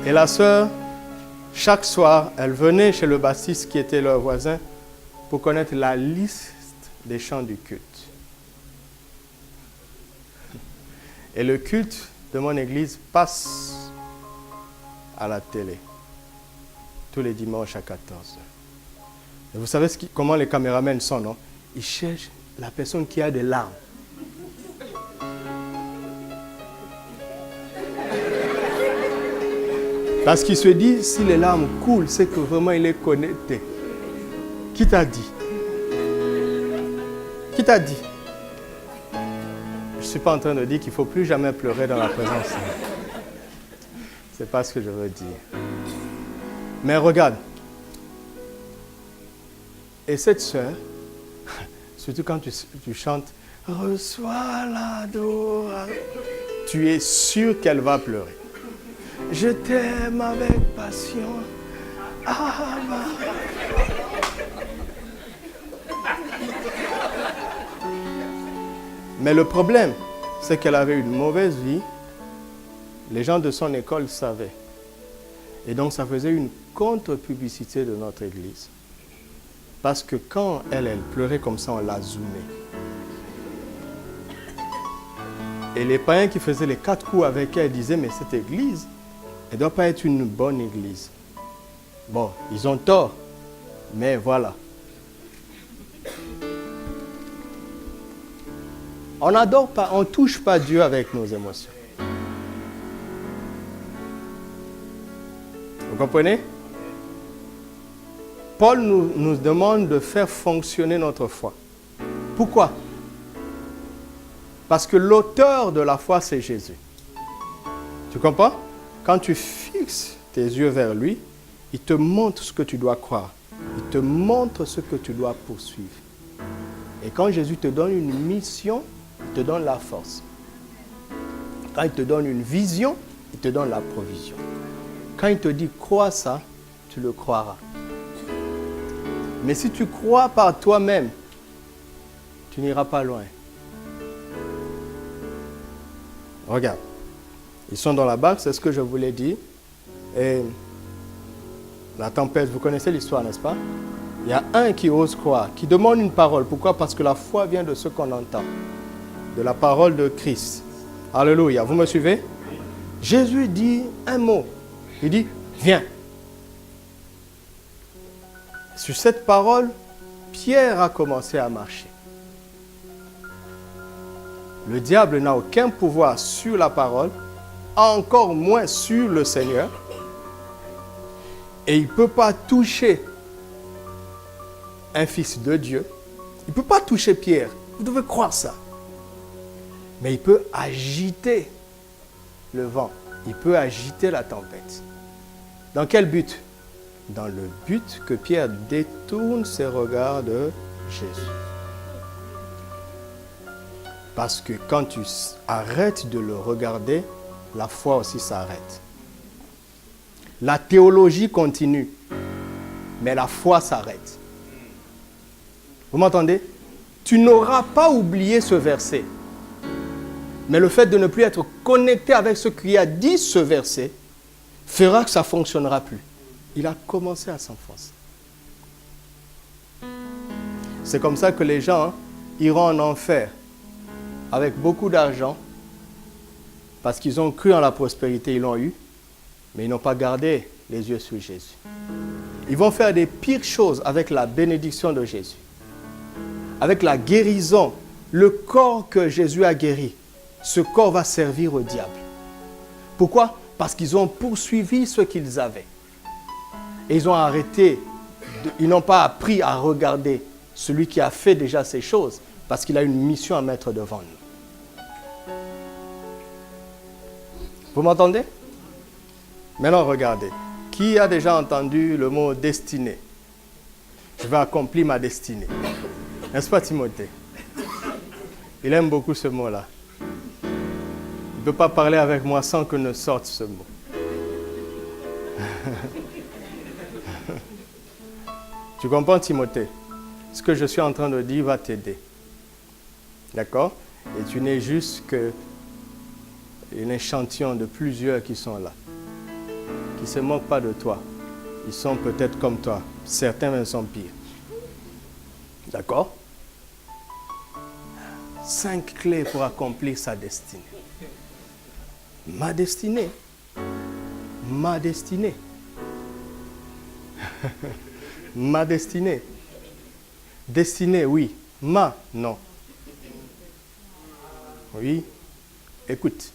Speaker 1: Et la sœur, chaque soir, elle venait chez le baptiste qui était leur voisin pour connaître la liste des chants du culte. Et le culte de mon église passe à la télé tous les dimanches à 14h. Et vous savez comment les caméramans sont, non? Ils cherchent la personne qui a des larmes. Parce qu'il se dit, si les larmes coulent, c'est que vraiment il est connecté. Qui t'a dit? Qui t'a dit? Je ne suis pas en train de dire qu'il ne faut plus jamais pleurer dans la présence. C'est pas ce que je veux dire. Mais regarde. Et cette sœur, surtout quand tu chantes « Reçois l'adoration », tu es sûr qu'elle va pleurer. « Je t'aime avec passion. Ah, mais le problème, c'est qu'elle avait une mauvaise vie. Les gens de son école savaient. Et donc, ça faisait une contre-publicité de notre église. Parce que quand elle pleurait comme ça, on l'a zoomé. Et les païens qui faisaient les 4 coups avec elle disaient, mais cette église, elle ne doit pas être une bonne église. Bon, ils ont tort, mais voilà. On n'adore pas, on ne touche pas Dieu avec nos émotions. Vous comprenez? Paul nous demande de faire fonctionner notre foi. Pourquoi? Parce que l'auteur de la foi, c'est Jésus. Tu comprends? Quand tu fixes tes yeux vers lui, il te montre ce que tu dois croire. Il te montre ce que tu dois poursuivre. Et quand Jésus te donne une mission, il te donne la force. Quand il te donne une vision, il te donne la provision. Quand il te dit crois ça, tu le croiras. Mais si tu crois par toi-même, tu n'iras pas loin. Regarde, ils sont dans la barque, c'est ce que je vous l'ai dit. Et la tempête, vous connaissez l'histoire, n'est-ce pas? Il y a un qui ose croire, qui demande une parole. Pourquoi? Parce que la foi vient de ce qu'on entend, de la parole de Christ. Alléluia, vous me suivez? Jésus dit un mot. Il dit, viens. Sur cette parole, Pierre a commencé à marcher. Le diable n'a aucun pouvoir sur la parole, encore moins sur le Seigneur. Et il ne peut pas toucher un fils de Dieu. Il ne peut pas toucher Pierre. Vous devez croire ça. Mais il peut agiter le vent. Il peut agiter la tempête. Dans quel but? Dans le but que Pierre détourne ses regards de Jésus. Parce que quand tu arrêtes de le regarder, la foi aussi s'arrête. La théologie continue, mais la foi s'arrête. Vous m'entendez? Tu n'auras pas oublié ce verset. Mais le fait de ne plus être connecté avec ce qui a dit ce verset fera que ça ne fonctionnera plus. Il a commencé à s'enfoncer. C'est comme ça que les gens iront en enfer avec beaucoup d'argent parce qu'ils ont cru en la prospérité, ils l'ont eu, mais ils n'ont pas gardé les yeux sur Jésus. Ils vont faire des pires choses avec la bénédiction de Jésus, avec la guérison, le corps que Jésus a guéri. Ce corps va servir au diable. Pourquoi? Parce qu'ils ont poursuivi ce qu'ils avaient. Et ils ont arrêté, ils n'ont pas appris à regarder celui qui a fait déjà ces choses, parce qu'il a une mission à mettre devant nous. Vous m'entendez? Maintenant, regardez. Qui a déjà entendu le mot destinée? Je vais accomplir ma destinée. N'est-ce pas, Timothée? Il aime beaucoup ce mot-là. Il ne peut pas parler avec moi sans que ne sorte ce mot. Tu comprends, Timothée? Ce que je suis en train de dire va t'aider. D'accord? Et tu n'es juste qu'un échantillon de plusieurs qui sont là. Qui ne se moquent pas de toi. Ils sont peut-être comme toi. Certains même sont pires. D'accord? 5 clés pour accomplir sa destinée. Ma destinée. Ma destinée. Ma destinée. Destinée, oui. Ma, non. Oui. Écoute.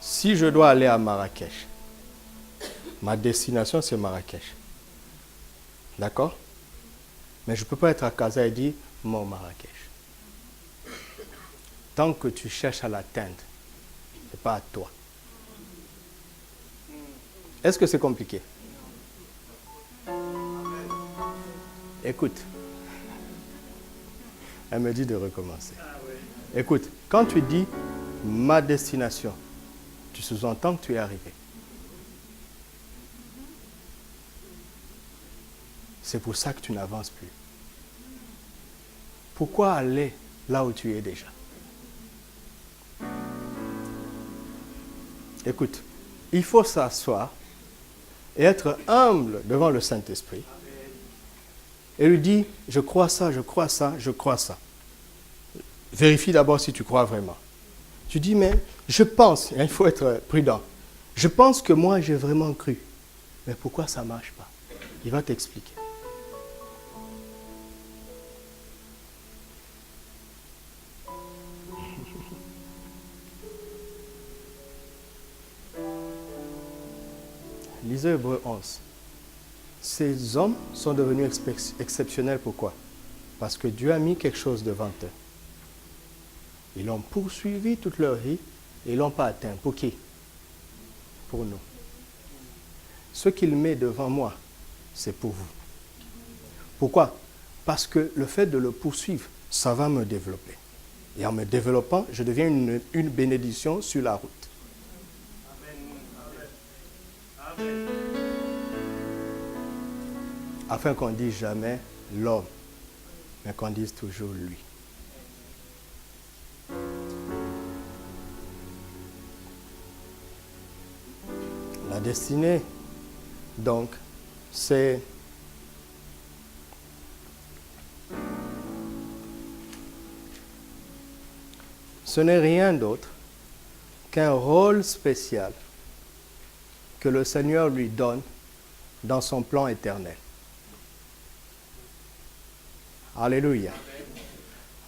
Speaker 1: Si je dois aller à Marrakech, ma destination c'est Marrakech. D'accord? Mais je ne peux pas être à Casa et dire mon Marrakech. tant que tu cherches à l'atteindre, ce n'est pas à toi. Est-ce que c'est compliqué? Écoute. Elle me dit de recommencer. Écoute, quand tu dis ma destination, tu sous-entends que tu es arrivé. C'est pour ça que tu n'avances plus. Pourquoi aller là où tu es déjà? Écoute, il faut s'asseoir et être humble devant le Saint-Esprit et lui dire, je crois ça, je crois ça, je crois ça. Vérifie d'abord si tu crois vraiment. Tu dis, mais je pense, il faut être prudent, je pense que moi j'ai vraiment cru. Mais pourquoi ça ne marche pas? Il va t'expliquer. Lisez Hébreux 11. Ces hommes sont devenus exceptionnels. Pourquoi? Parce que Dieu a mis quelque chose devant eux. Ils l'ont poursuivi toute leur vie et ils ne l'ont pas atteint. Pour qui? Pour nous. Ce qu'il met devant moi, c'est pour vous. Pourquoi? Parce que le fait de le poursuivre, ça va me développer. Et en me développant, je deviens une bénédiction sur la route. Afin qu'on ne dise jamais l'homme, mais qu'on dise toujours lui. La destinée, donc, c'est ce n'est rien d'autre qu'un rôle spécial que le Seigneur lui donne dans son plan éternel. Alléluia.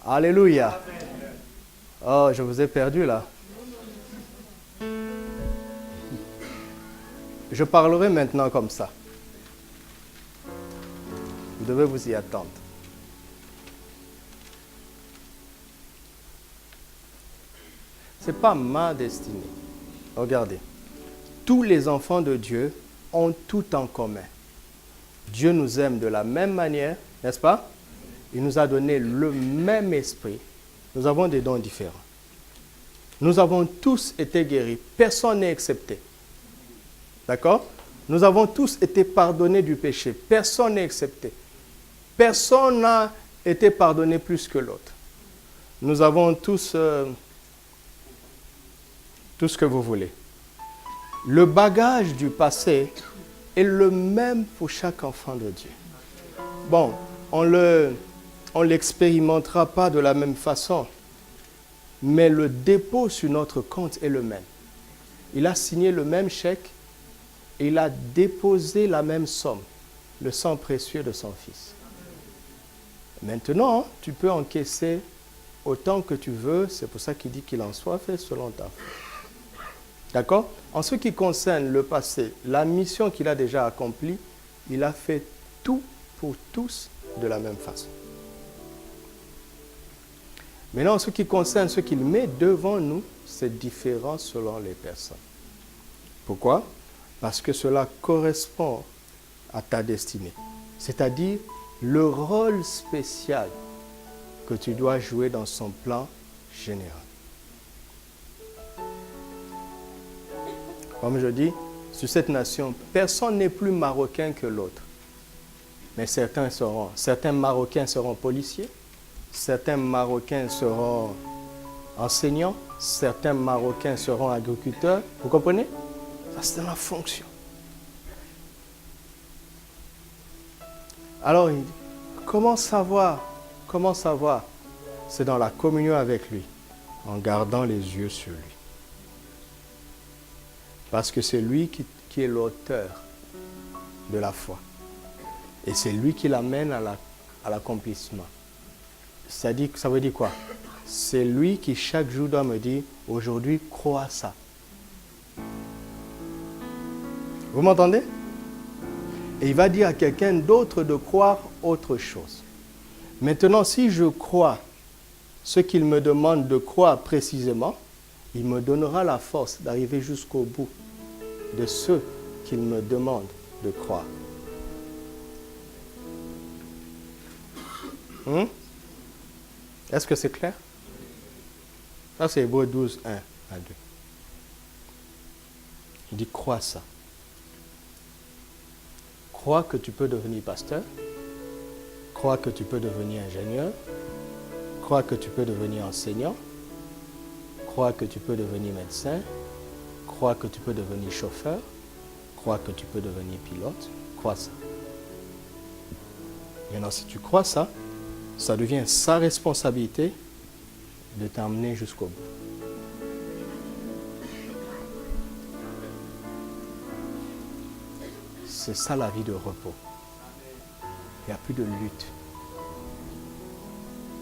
Speaker 1: Alléluia. Oh, je vous ai perdu là. Je parlerai maintenant comme ça. Vous devez vous y attendre. Ce n'est pas ma destinée. Regardez. Tous les enfants de Dieu ont tout en commun. Dieu nous aime de la même manière, n'est-ce pas? Il nous a donné le même esprit. Nous avons des dons différents. Nous avons tous été guéris. Personne n'est excepté. D'accord? Nous avons tous été pardonnés du péché. Personne n'est excepté. Personne n'a été pardonné plus que l'autre. Nous avons tous tout ce que vous voulez. Le bagage du passé est le même pour chaque enfant de Dieu. Bon, on l'expérimentera pas de la même façon, mais le dépôt sur notre compte est le même. Il a signé le même chèque et il a déposé la même somme, le sang précieux de son Fils. Maintenant, tu peux encaisser autant que tu veux, c'est pour ça qu'il dit qu'il en soit fait selon ta foi. D'accord? En ce qui concerne le passé, la mission qu'il a déjà accomplie, il a fait tout pour tous de la même façon. Maintenant, en ce qui concerne ce qu'il met devant nous, c'est différent selon les personnes. Pourquoi? Parce que cela correspond à ta destinée. C'est-à-dire le rôle spécial que tu dois jouer dans son plan général. Comme je dis, sur cette nation, personne n'est plus marocain que l'autre. Mais certains Marocains seront policiers, certains Marocains seront enseignants, certains Marocains seront agriculteurs. Vous comprenez? Ça, c'est la fonction. Alors, comment savoir? Comment savoir? C'est dans la communion avec lui, en gardant les yeux sur lui. Parce que c'est lui qui est l'auteur de la foi. Et c'est lui qui l'amène à l'accomplissement. Ça veut dire quoi? C'est lui qui chaque jour doit me dire, aujourd'hui, crois ça. Vous m'entendez? Et il va dire à quelqu'un d'autre de croire autre chose. Maintenant, si je crois ce qu'il me demande de croire précisément, il me donnera la force d'arriver jusqu'au bout de ce qu'il me demande de croire. Est-ce que c'est clair? Ça, c'est Hébreux 12, 1 à 2. Il dit, crois ça. Crois que tu peux devenir pasteur. Crois que tu peux devenir ingénieur. Crois que tu peux devenir enseignant. Crois que tu peux devenir médecin. Crois que tu peux devenir chauffeur. Crois que tu peux devenir pilote. Crois ça. Maintenant, si tu crois ça, ça devient sa responsabilité de t'emmener jusqu'au bout. C'est ça la vie de repos. Il n'y a plus de lutte.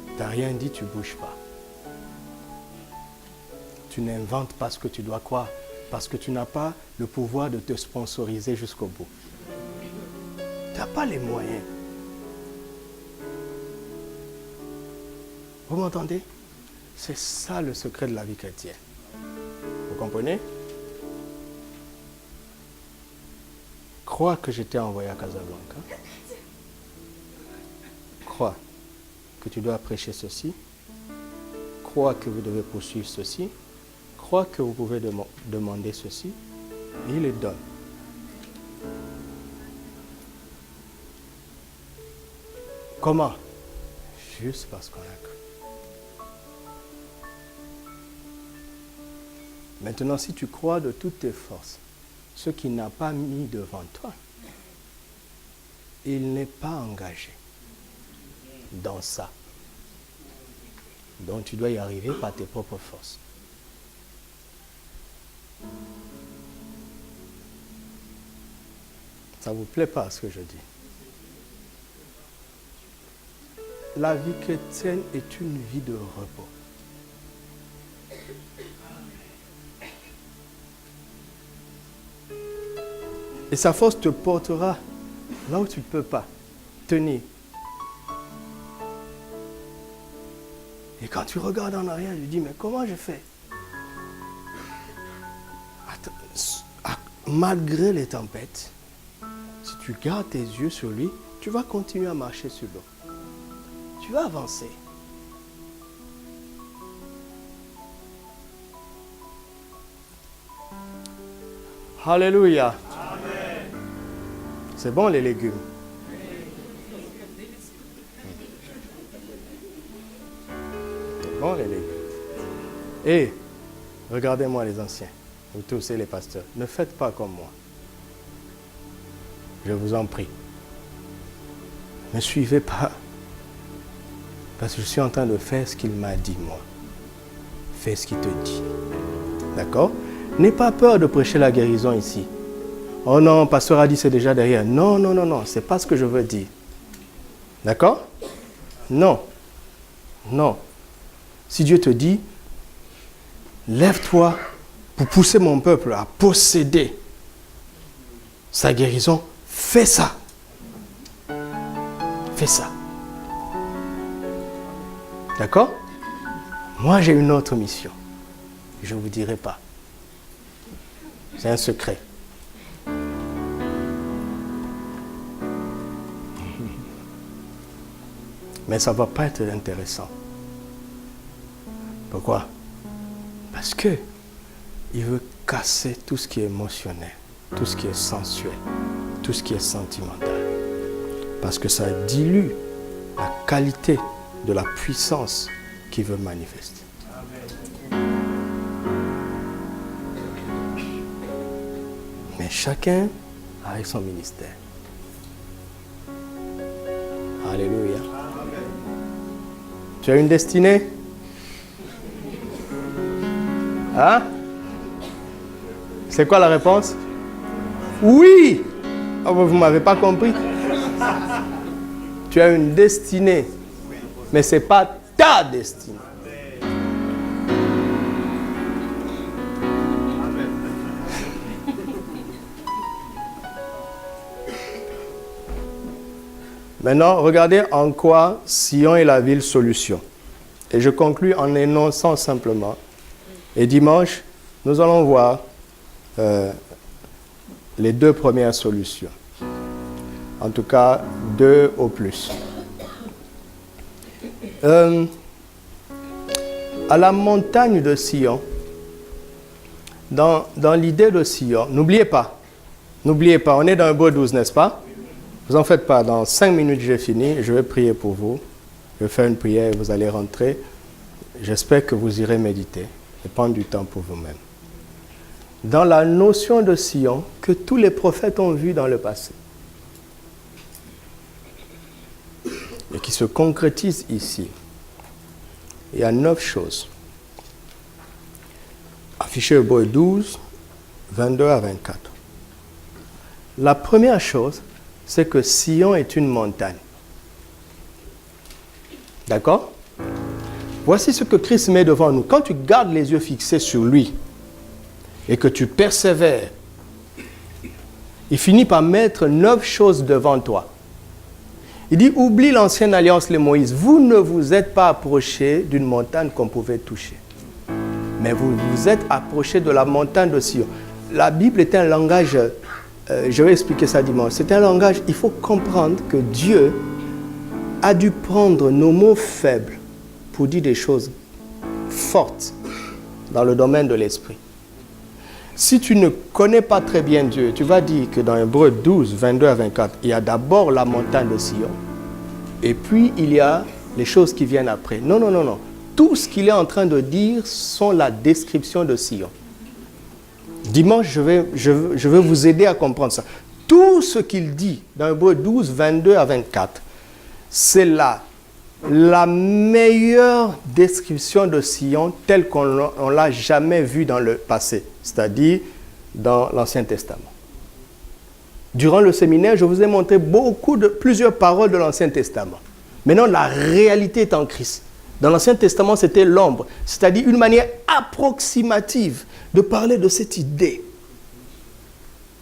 Speaker 1: Tu n'as rien dit, tu ne bouges pas. Tu n'inventes pas ce que tu dois croire parce que tu n'as pas le pouvoir de te sponsoriser jusqu'au bout. Tu n'as pas les moyens. Vous m'entendez? C'est ça le secret de la vie chrétienne. Vous comprenez? Crois que j'étais envoyé à Casablanca. Crois que tu dois prêcher ceci. Crois que vous devez poursuivre ceci. Crois que vous pouvez demander ceci. Et il le donne. Comment? Juste parce qu'on a cru. Maintenant, si tu crois de toutes tes forces, ce qu'il n'a pas mis devant toi, il n'est pas engagé dans ça. Donc tu dois y arriver par tes propres forces. Ça ne vous plaît pas ce que je dis? La vie chrétienne est une vie de repos. Et sa force te portera là où tu ne peux pas tenir. Et quand tu regardes en arrière, tu dis, mais comment je fais? Malgré les tempêtes, si tu gardes tes yeux sur lui, tu vas continuer à marcher sur l'eau. Tu vas avancer. Alléluia. C'est bon les légumes. C'est bon les légumes. Et regardez-moi les anciens, vous tous et les pasteurs, ne faites pas comme moi. Je vous en prie. Ne suivez pas. Parce que je suis en train de faire ce qu'il m'a dit moi. Fais ce qu'il te dit. D'accord? N'aie pas peur de prêcher la guérison ici. Oh non, pasteur a dit c'est déjà derrière. Non, non, non, non, c'est pas ce que je veux dire. D'accord? Non. Non. Si Dieu te dit, lève-toi pour pousser mon peuple à posséder sa guérison, fais ça. Fais ça. D'accord? Moi, j'ai une autre mission. Je ne vous dirai pas. C'est un secret. Mais ça ne va pas être intéressant. Pourquoi? Parce que il veut casser tout ce qui est émotionnel, tout ce qui est sensuel, tout ce qui est sentimental. Parce que ça dilue la qualité de la puissance qu'il veut manifester. Mais chacun a son ministère. Alléluia. Tu as une destinée? Hein? C'est quoi la réponse? Oui! Oh, vous ne m'avez pas compris. Tu as une destinée, mais ce n'est pas ta destinée. Maintenant, regardez en quoi Sion est la ville solution. Et je conclus en énonçant simplement. Et dimanche, nous allons voir les 2 premières solutions. En tout cas, 2 au plus. À la montagne de Sion, dans l'idée de Sion, n'oubliez pas, on est dans Hébreux 12, n'est-ce pas? Vous en faites pas, dans 5 minutes j'ai fini, je vais prier pour vous. Je vais faire une prière et vous allez rentrer. J'espère que vous irez méditer et prendre du temps pour vous-même. Dans la notion de Sion que tous les prophètes ont vue dans le passé et qui se concrétise ici, il y a 9 choses. Affiché Hébreux 12, 22 à 24. La première chose, c'est que Sion est une montagne. D'accord? Voici ce que Christ met devant nous. Quand tu gardes les yeux fixés sur lui et que tu persévères, il finit par mettre 9 choses devant toi. Il dit, oublie l'ancienne alliance, les Moïse. Vous ne vous êtes pas approchés d'une montagne qu'on pouvait toucher. Mais vous vous êtes approchés de la montagne de Sion. La Bible est un langage, je vais expliquer ça dimanche. C'est un langage, il faut comprendre que Dieu a dû prendre nos mots faibles pour dire des choses fortes dans le domaine de l'esprit. Si tu ne connais pas très bien Dieu, tu vas dire que dans Hébreux 12, 22 à 24, il y a d'abord la montagne de Sion, et puis il y a les choses qui viennent après. Non, non, non, non. Tout ce qu'il est en train de dire sont la description de Sion. Dimanche, je vais vous aider à comprendre ça. Tout ce qu'il dit dans Hébreux 12, 22 à 24, c'est la meilleure description de Sion telle qu'on ne l'a jamais vue dans le passé, c'est-à-dire dans l'Ancien Testament. Durant le séminaire, je vous ai montré plusieurs paroles de l'Ancien Testament. Maintenant, la réalité est en Christ. Dans l'Ancien Testament, c'était l'ombre, c'est-à-dire une manière approximative de parler de cette idée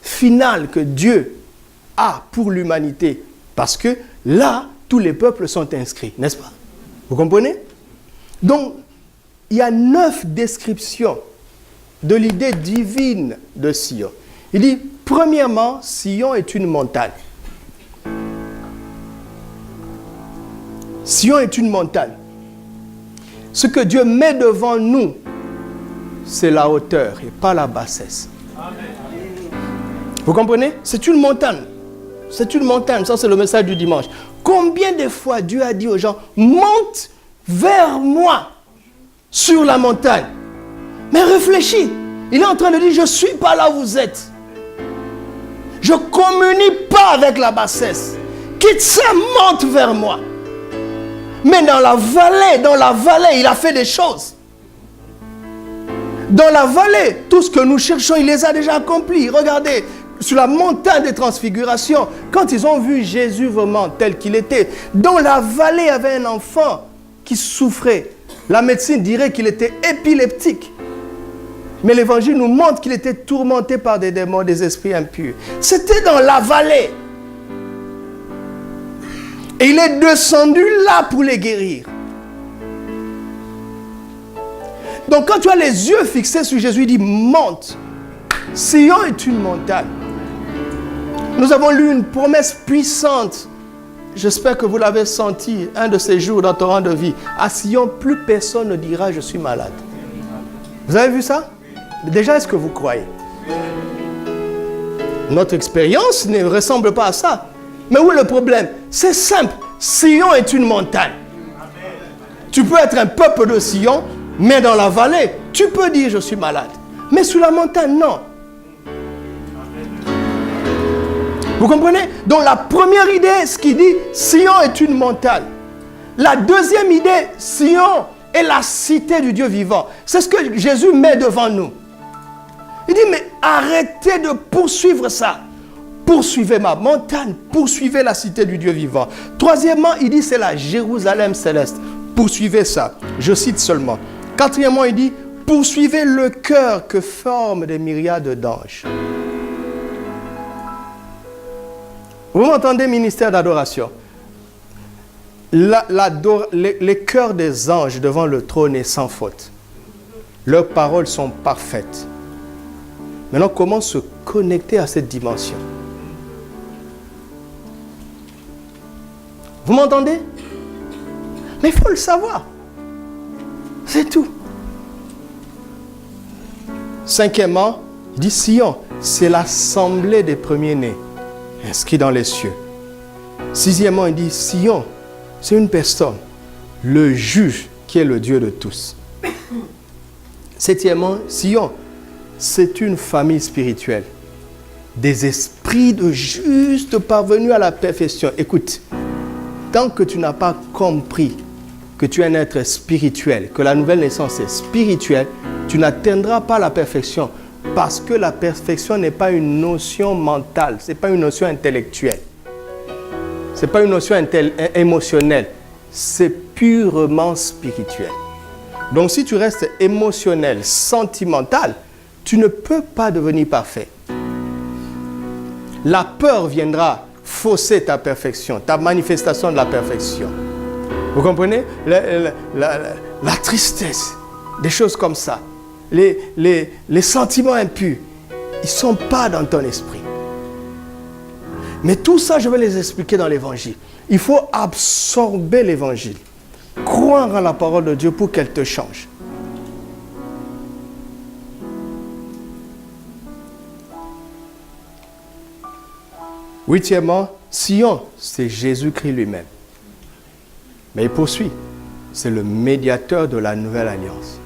Speaker 1: finale que Dieu a pour l'humanité. Parce que là, tous les peuples sont inscrits, n'est-ce pas? Vous comprenez? Donc, il y a 9 descriptions de l'idée divine de Sion. Il dit, premièrement, Sion est une montagne. Sion est une montagne. Ce que Dieu met devant nous, c'est la hauteur et pas la bassesse. Amen. Vous comprenez? C'est une montagne. C'est une montagne. Ça, c'est le message du dimanche. Combien de fois Dieu a dit aux gens, monte vers moi sur la montagne. Mais réfléchis. Il est en train de dire, je ne suis pas là où vous êtes. Je ne communie pas avec la bassesse. Quitte ça, monte vers moi. Mais dans la vallée, il a fait des choses. Dans la vallée, tout ce que nous cherchons, il les a déjà accomplis. Regardez, sur la montagne des transfigurations, quand ils ont vu Jésus vraiment tel qu'il était, dans la vallée, il y avait un enfant qui souffrait. La médecine dirait qu'il était épileptique. Mais l'évangile nous montre qu'il était tourmenté par des démons, des esprits impurs. C'était dans la vallée. Et il est descendu là pour les guérir. Donc quand tu as les yeux fixés sur Jésus, il dit monte. Sion est une montagne. Nous avons lu une promesse puissante. J'espère que vous l'avez senti un de ces jours dans ton rang de vie. À Sion, plus personne ne dira je suis malade. Vous avez vu ça? Déjà, est-ce que vous croyez? Notre expérience ne ressemble pas à ça. Mais où est le problème? C'est simple. Sion est une montagne. Tu peux être un peuple de Sion, mais dans la vallée, tu peux dire je suis malade. Mais sur la montagne, non. Vous comprenez? Donc la première idée, ce qu'il dit, Sion est une montagne. La deuxième idée, Sion est la cité du Dieu vivant. C'est ce que Jésus met devant nous. Il dit, mais arrêtez de poursuivre ça. Poursuivez ma montagne, poursuivez la cité du Dieu vivant. Troisièmement, il dit, c'est la Jérusalem céleste. Poursuivez ça. Je cite seulement. Quatrièmement, il dit, poursuivez le cœur que forment des myriades d'anges. Vous m'entendez, ministère d'adoration? Les cœurs des anges devant le trône est sans faute. Leurs paroles sont parfaites. Maintenant, comment se connecter à cette dimension? Vous m'entendez? Mais il faut le savoir. C'est tout. Cinquièmement, il dit Sion, c'est l'assemblée des premiers-nés, inscrit dans les cieux. Sixièmement, il dit Sion, c'est une personne, le juge qui est le Dieu de tous. Septièmement, Sion, c'est une famille spirituelle. Des esprits de justes parvenus à la perfection. Écoute, tant que tu n'as pas compris que tu es un être spirituel, que la nouvelle naissance est spirituelle, tu n'atteindras pas la perfection. Parce que la perfection n'est pas une notion mentale, ce n'est pas une notion intellectuelle. Ce n'est pas une notion émotionnelle. C'est purement spirituel. Donc si tu restes émotionnel, sentimental, tu ne peux pas devenir parfait. La peur viendra fausser ta perfection, ta manifestation de la perfection. Vous comprenez? La tristesse, des choses comme ça. Les sentiments impurs, ils ne sont pas dans ton esprit. Mais tout ça, je vais les expliquer dans l'évangile. Il faut absorber l'évangile. Croire en la parole de Dieu pour qu'elle te change. Huitièmement, Sion, c'est Jésus-Christ lui-même. Mais il poursuit. C'est le médiateur de la nouvelle alliance.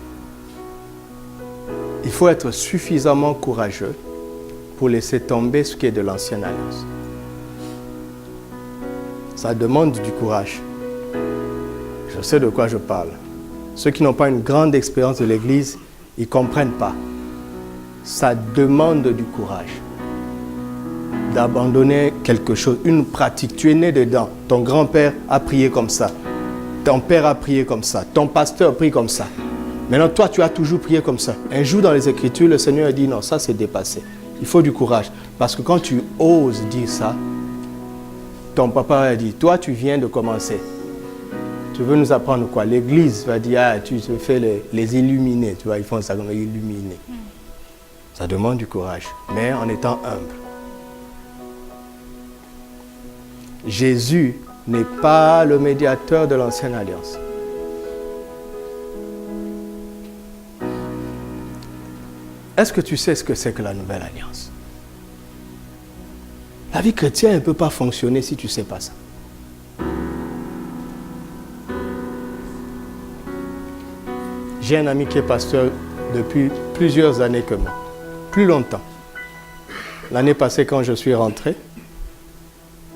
Speaker 1: Il faut être suffisamment courageux pour laisser tomber ce qui est de l'ancienne alliance. Ça demande du courage. Je sais de quoi je parle. Ceux qui n'ont pas une grande expérience de l'Église, ils ne comprennent pas. Ça demande du courage. D'abandonner quelque chose, une pratique. Tu es né dedans. Ton grand-père a prié comme ça. Ton père a prié comme ça. Ton pasteur prie comme ça. Maintenant, toi, tu as toujours prié comme ça. Un jour, dans les Écritures, le Seigneur a dit non, ça c'est dépassé. Il faut du courage. Parce que quand tu oses dire ça, ton papa a dit, toi, tu viens de commencer. Tu veux nous apprendre quoi? L'Église va dire, ah, tu te fais les illuminer. Tu vois, ils font ça comme illuminer. Ça demande du courage, mais en étant humble. Jésus n'est pas le médiateur de l'ancienne alliance. Est-ce que tu sais ce que c'est que la nouvelle alliance? La vie chrétienne ne peut pas fonctionner si tu ne sais pas ça. J'ai un ami qui est pasteur depuis plusieurs années que moi. Plus longtemps. L'année passée, quand je suis rentré,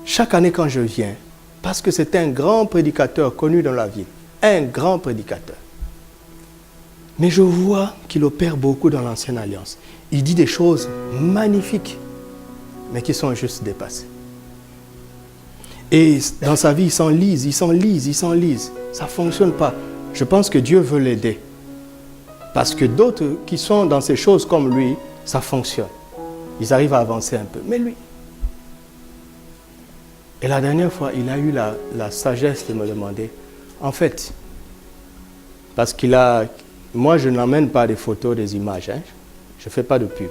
Speaker 1: chaque année quand je viens, parce que c'est un grand prédicateur connu dans la ville, un grand prédicateur. Mais je vois qu'il opère beaucoup dans l'ancienne alliance. Il dit des choses magnifiques, mais qui sont juste dépassées. Et dans sa vie, il s'enlise. Ça ne fonctionne pas. Je pense que Dieu veut l'aider. Parce que d'autres qui sont dans ces choses comme lui, ça fonctionne. Ils arrivent à avancer un peu. Mais lui. Et la dernière fois, il a eu la sagesse de me demander, en fait, parce qu'il a... Moi, je n'emmène pas des photos, des images. Hein. Je ne fais pas de pub.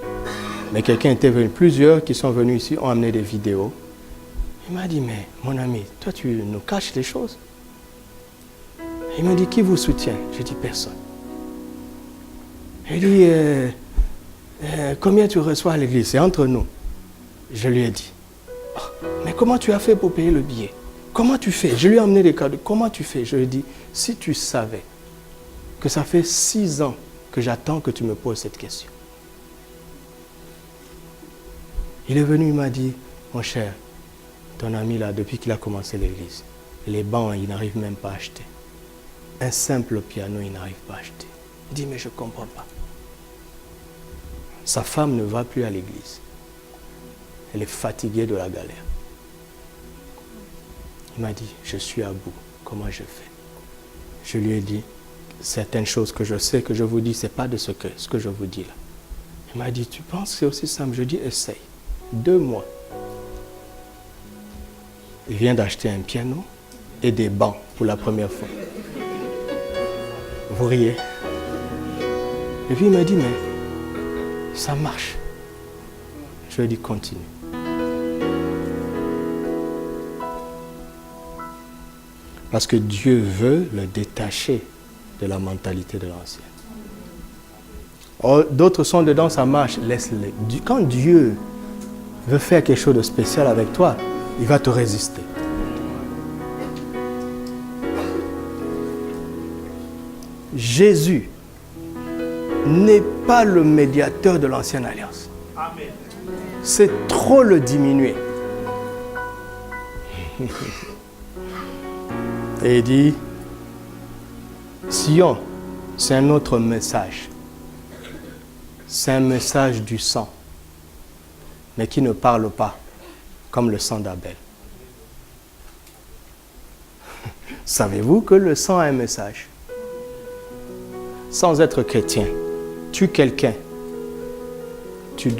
Speaker 1: Mais quelqu'un était venu, plusieurs qui sont venus ici ont amené des vidéos. Il m'a dit, mais mon ami, toi tu nous caches les choses. Il m'a dit, qui vous soutient? J'ai dit, personne. Il dit, combien tu reçois à l'église? C'est entre nous. Je lui ai dit, oh, mais comment tu as fait pour payer le billet? Comment tu fais? Je lui ai amené des cadeaux. Comment tu fais? Je lui ai dit, si tu savais que ça fait 6 ans que j'attends que tu me poses cette question. Il est venu, il m'a dit, mon cher, ton ami là, depuis qu'il a commencé l'église, les bancs, il n'arrive même pas à acheter. Un simple piano, il n'arrive pas à acheter. Il dit, mais je ne comprends pas. Sa femme ne va plus à l'église. Elle est fatiguée de la galère. Il m'a dit, je suis à bout. Comment je fais? Je lui ai dit, certaines choses que je sais, que je vous dis, ce n'est pas de ce que je vous dis là. Il m'a dit, tu penses que c'est aussi simple? Je dis, essaye. 2 mois. Il vient d'acheter un piano. et des bancs pour la première fois. Vous riez. Et puis il m'a dit, mais ça marche. Je lui ai dit, continue. Parce que Dieu veut le détacher de la mentalité de l'ancien. D'autres sont dedans, ça marche, laisse-les. Quand Dieu veut faire quelque chose de spécial avec toi, il va te résister. Jésus n'est pas le médiateur de l'ancienne alliance. Amen. C'est trop le diminuer. Et il dit, Sion, c'est un autre message. C'est un message du sang, mais qui ne parle pas comme le sang d'Abel. Savez-vous que le sang a un message? Sans être chrétien, tue quelqu'un, tu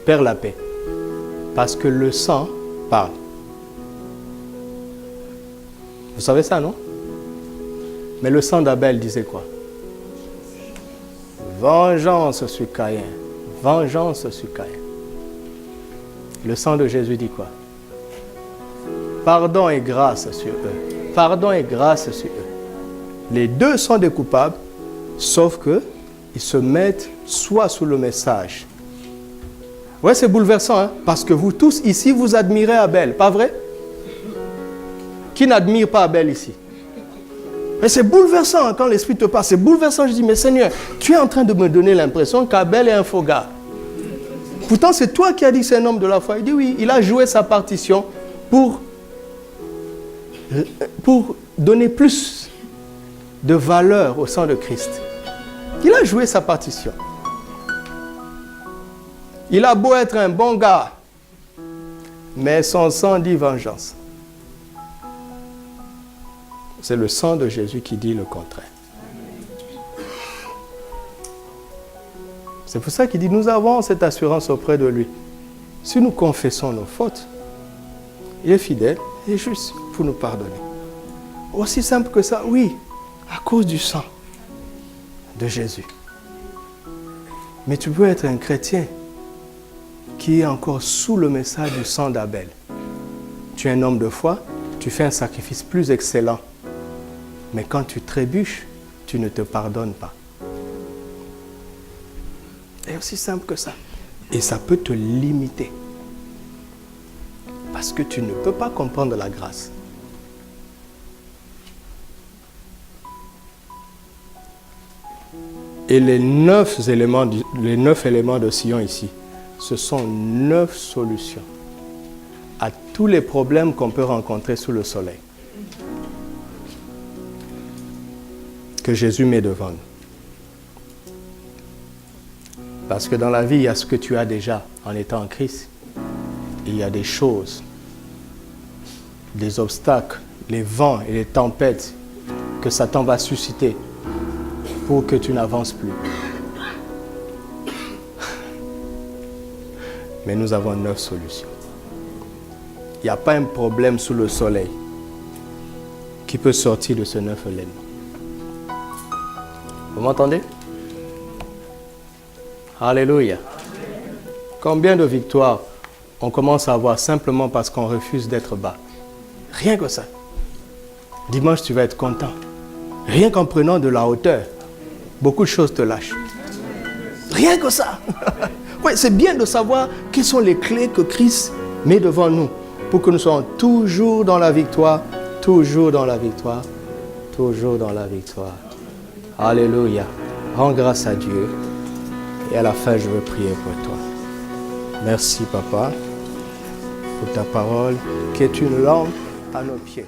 Speaker 1: perds la paix. Parce que le sang parle. Vous savez ça, non? Mais le sang d'Abel disait quoi? Vengeance sur Caïn. Vengeance sur Caïn. Le sang de Jésus dit quoi? Pardon et grâce sur eux. Pardon et grâce sur eux. Les deux sont des coupables, sauf qu'ils se mettent soit sous le message. Ouais, c'est bouleversant, hein? Parce que vous tous ici, vous admirez Abel, pas vrai? Qui n'admire pas Abel ici? Mais c'est bouleversant quand l'Esprit te parle, c'est bouleversant. Je dis, mais Seigneur, tu es en train de me donner l'impression qu'Abel est un faux gars. Pourtant, c'est toi qui as dit que c'est un homme de la foi. Il dit oui, il a joué sa partition pour donner plus de valeur au sang de Christ. Il a joué sa partition. Il a beau être un bon gars, mais son sang dit vengeance. C'est le sang de Jésus qui dit le contraire. C'est pour ça qu'il dit, nous avons cette assurance auprès de lui. Si nous confessons nos fautes, il est fidèle et juste pour nous pardonner. Aussi simple que ça, oui, à cause du sang de Jésus. Mais tu peux être un chrétien qui est encore sous le message du sang d'Abel. Tu es un homme de foi, tu fais un sacrifice plus excellent. Mais quand tu trébuches, tu ne te pardonnes pas. C'est aussi simple que ça. Et ça peut te limiter. Parce que tu ne peux pas comprendre la grâce. Et les 9 éléments de Sion ici, ce sont 9 solutions à tous les problèmes qu'on peut rencontrer sous le soleil. Que Jésus met devant nous. Parce que dans la vie, il y a ce que tu as déjà en étant en Christ. Et il y a des choses, des obstacles, les vents et les tempêtes que Satan va susciter pour que tu n'avances plus. Mais nous avons 9 solutions. Il n'y a pas un problème sous le soleil qui peut sortir de ce 9 éléments. Vous m'entendez? Alléluia. Combien de victoires on commence à avoir simplement parce qu'on refuse d'être bas? Rien que ça. Dimanche, tu vas être content. Rien qu'en prenant de la hauteur, beaucoup de choses te lâchent. Rien que ça. Oui, c'est bien de savoir quelles sont les clés que Christ met devant nous pour que nous soyons toujours dans la victoire, toujours dans la victoire, toujours dans la victoire. Alléluia. Rends grâce à Dieu. Et à la fin, je veux prier pour toi. Merci, Papa, pour ta parole qui est une lampe à nos pieds.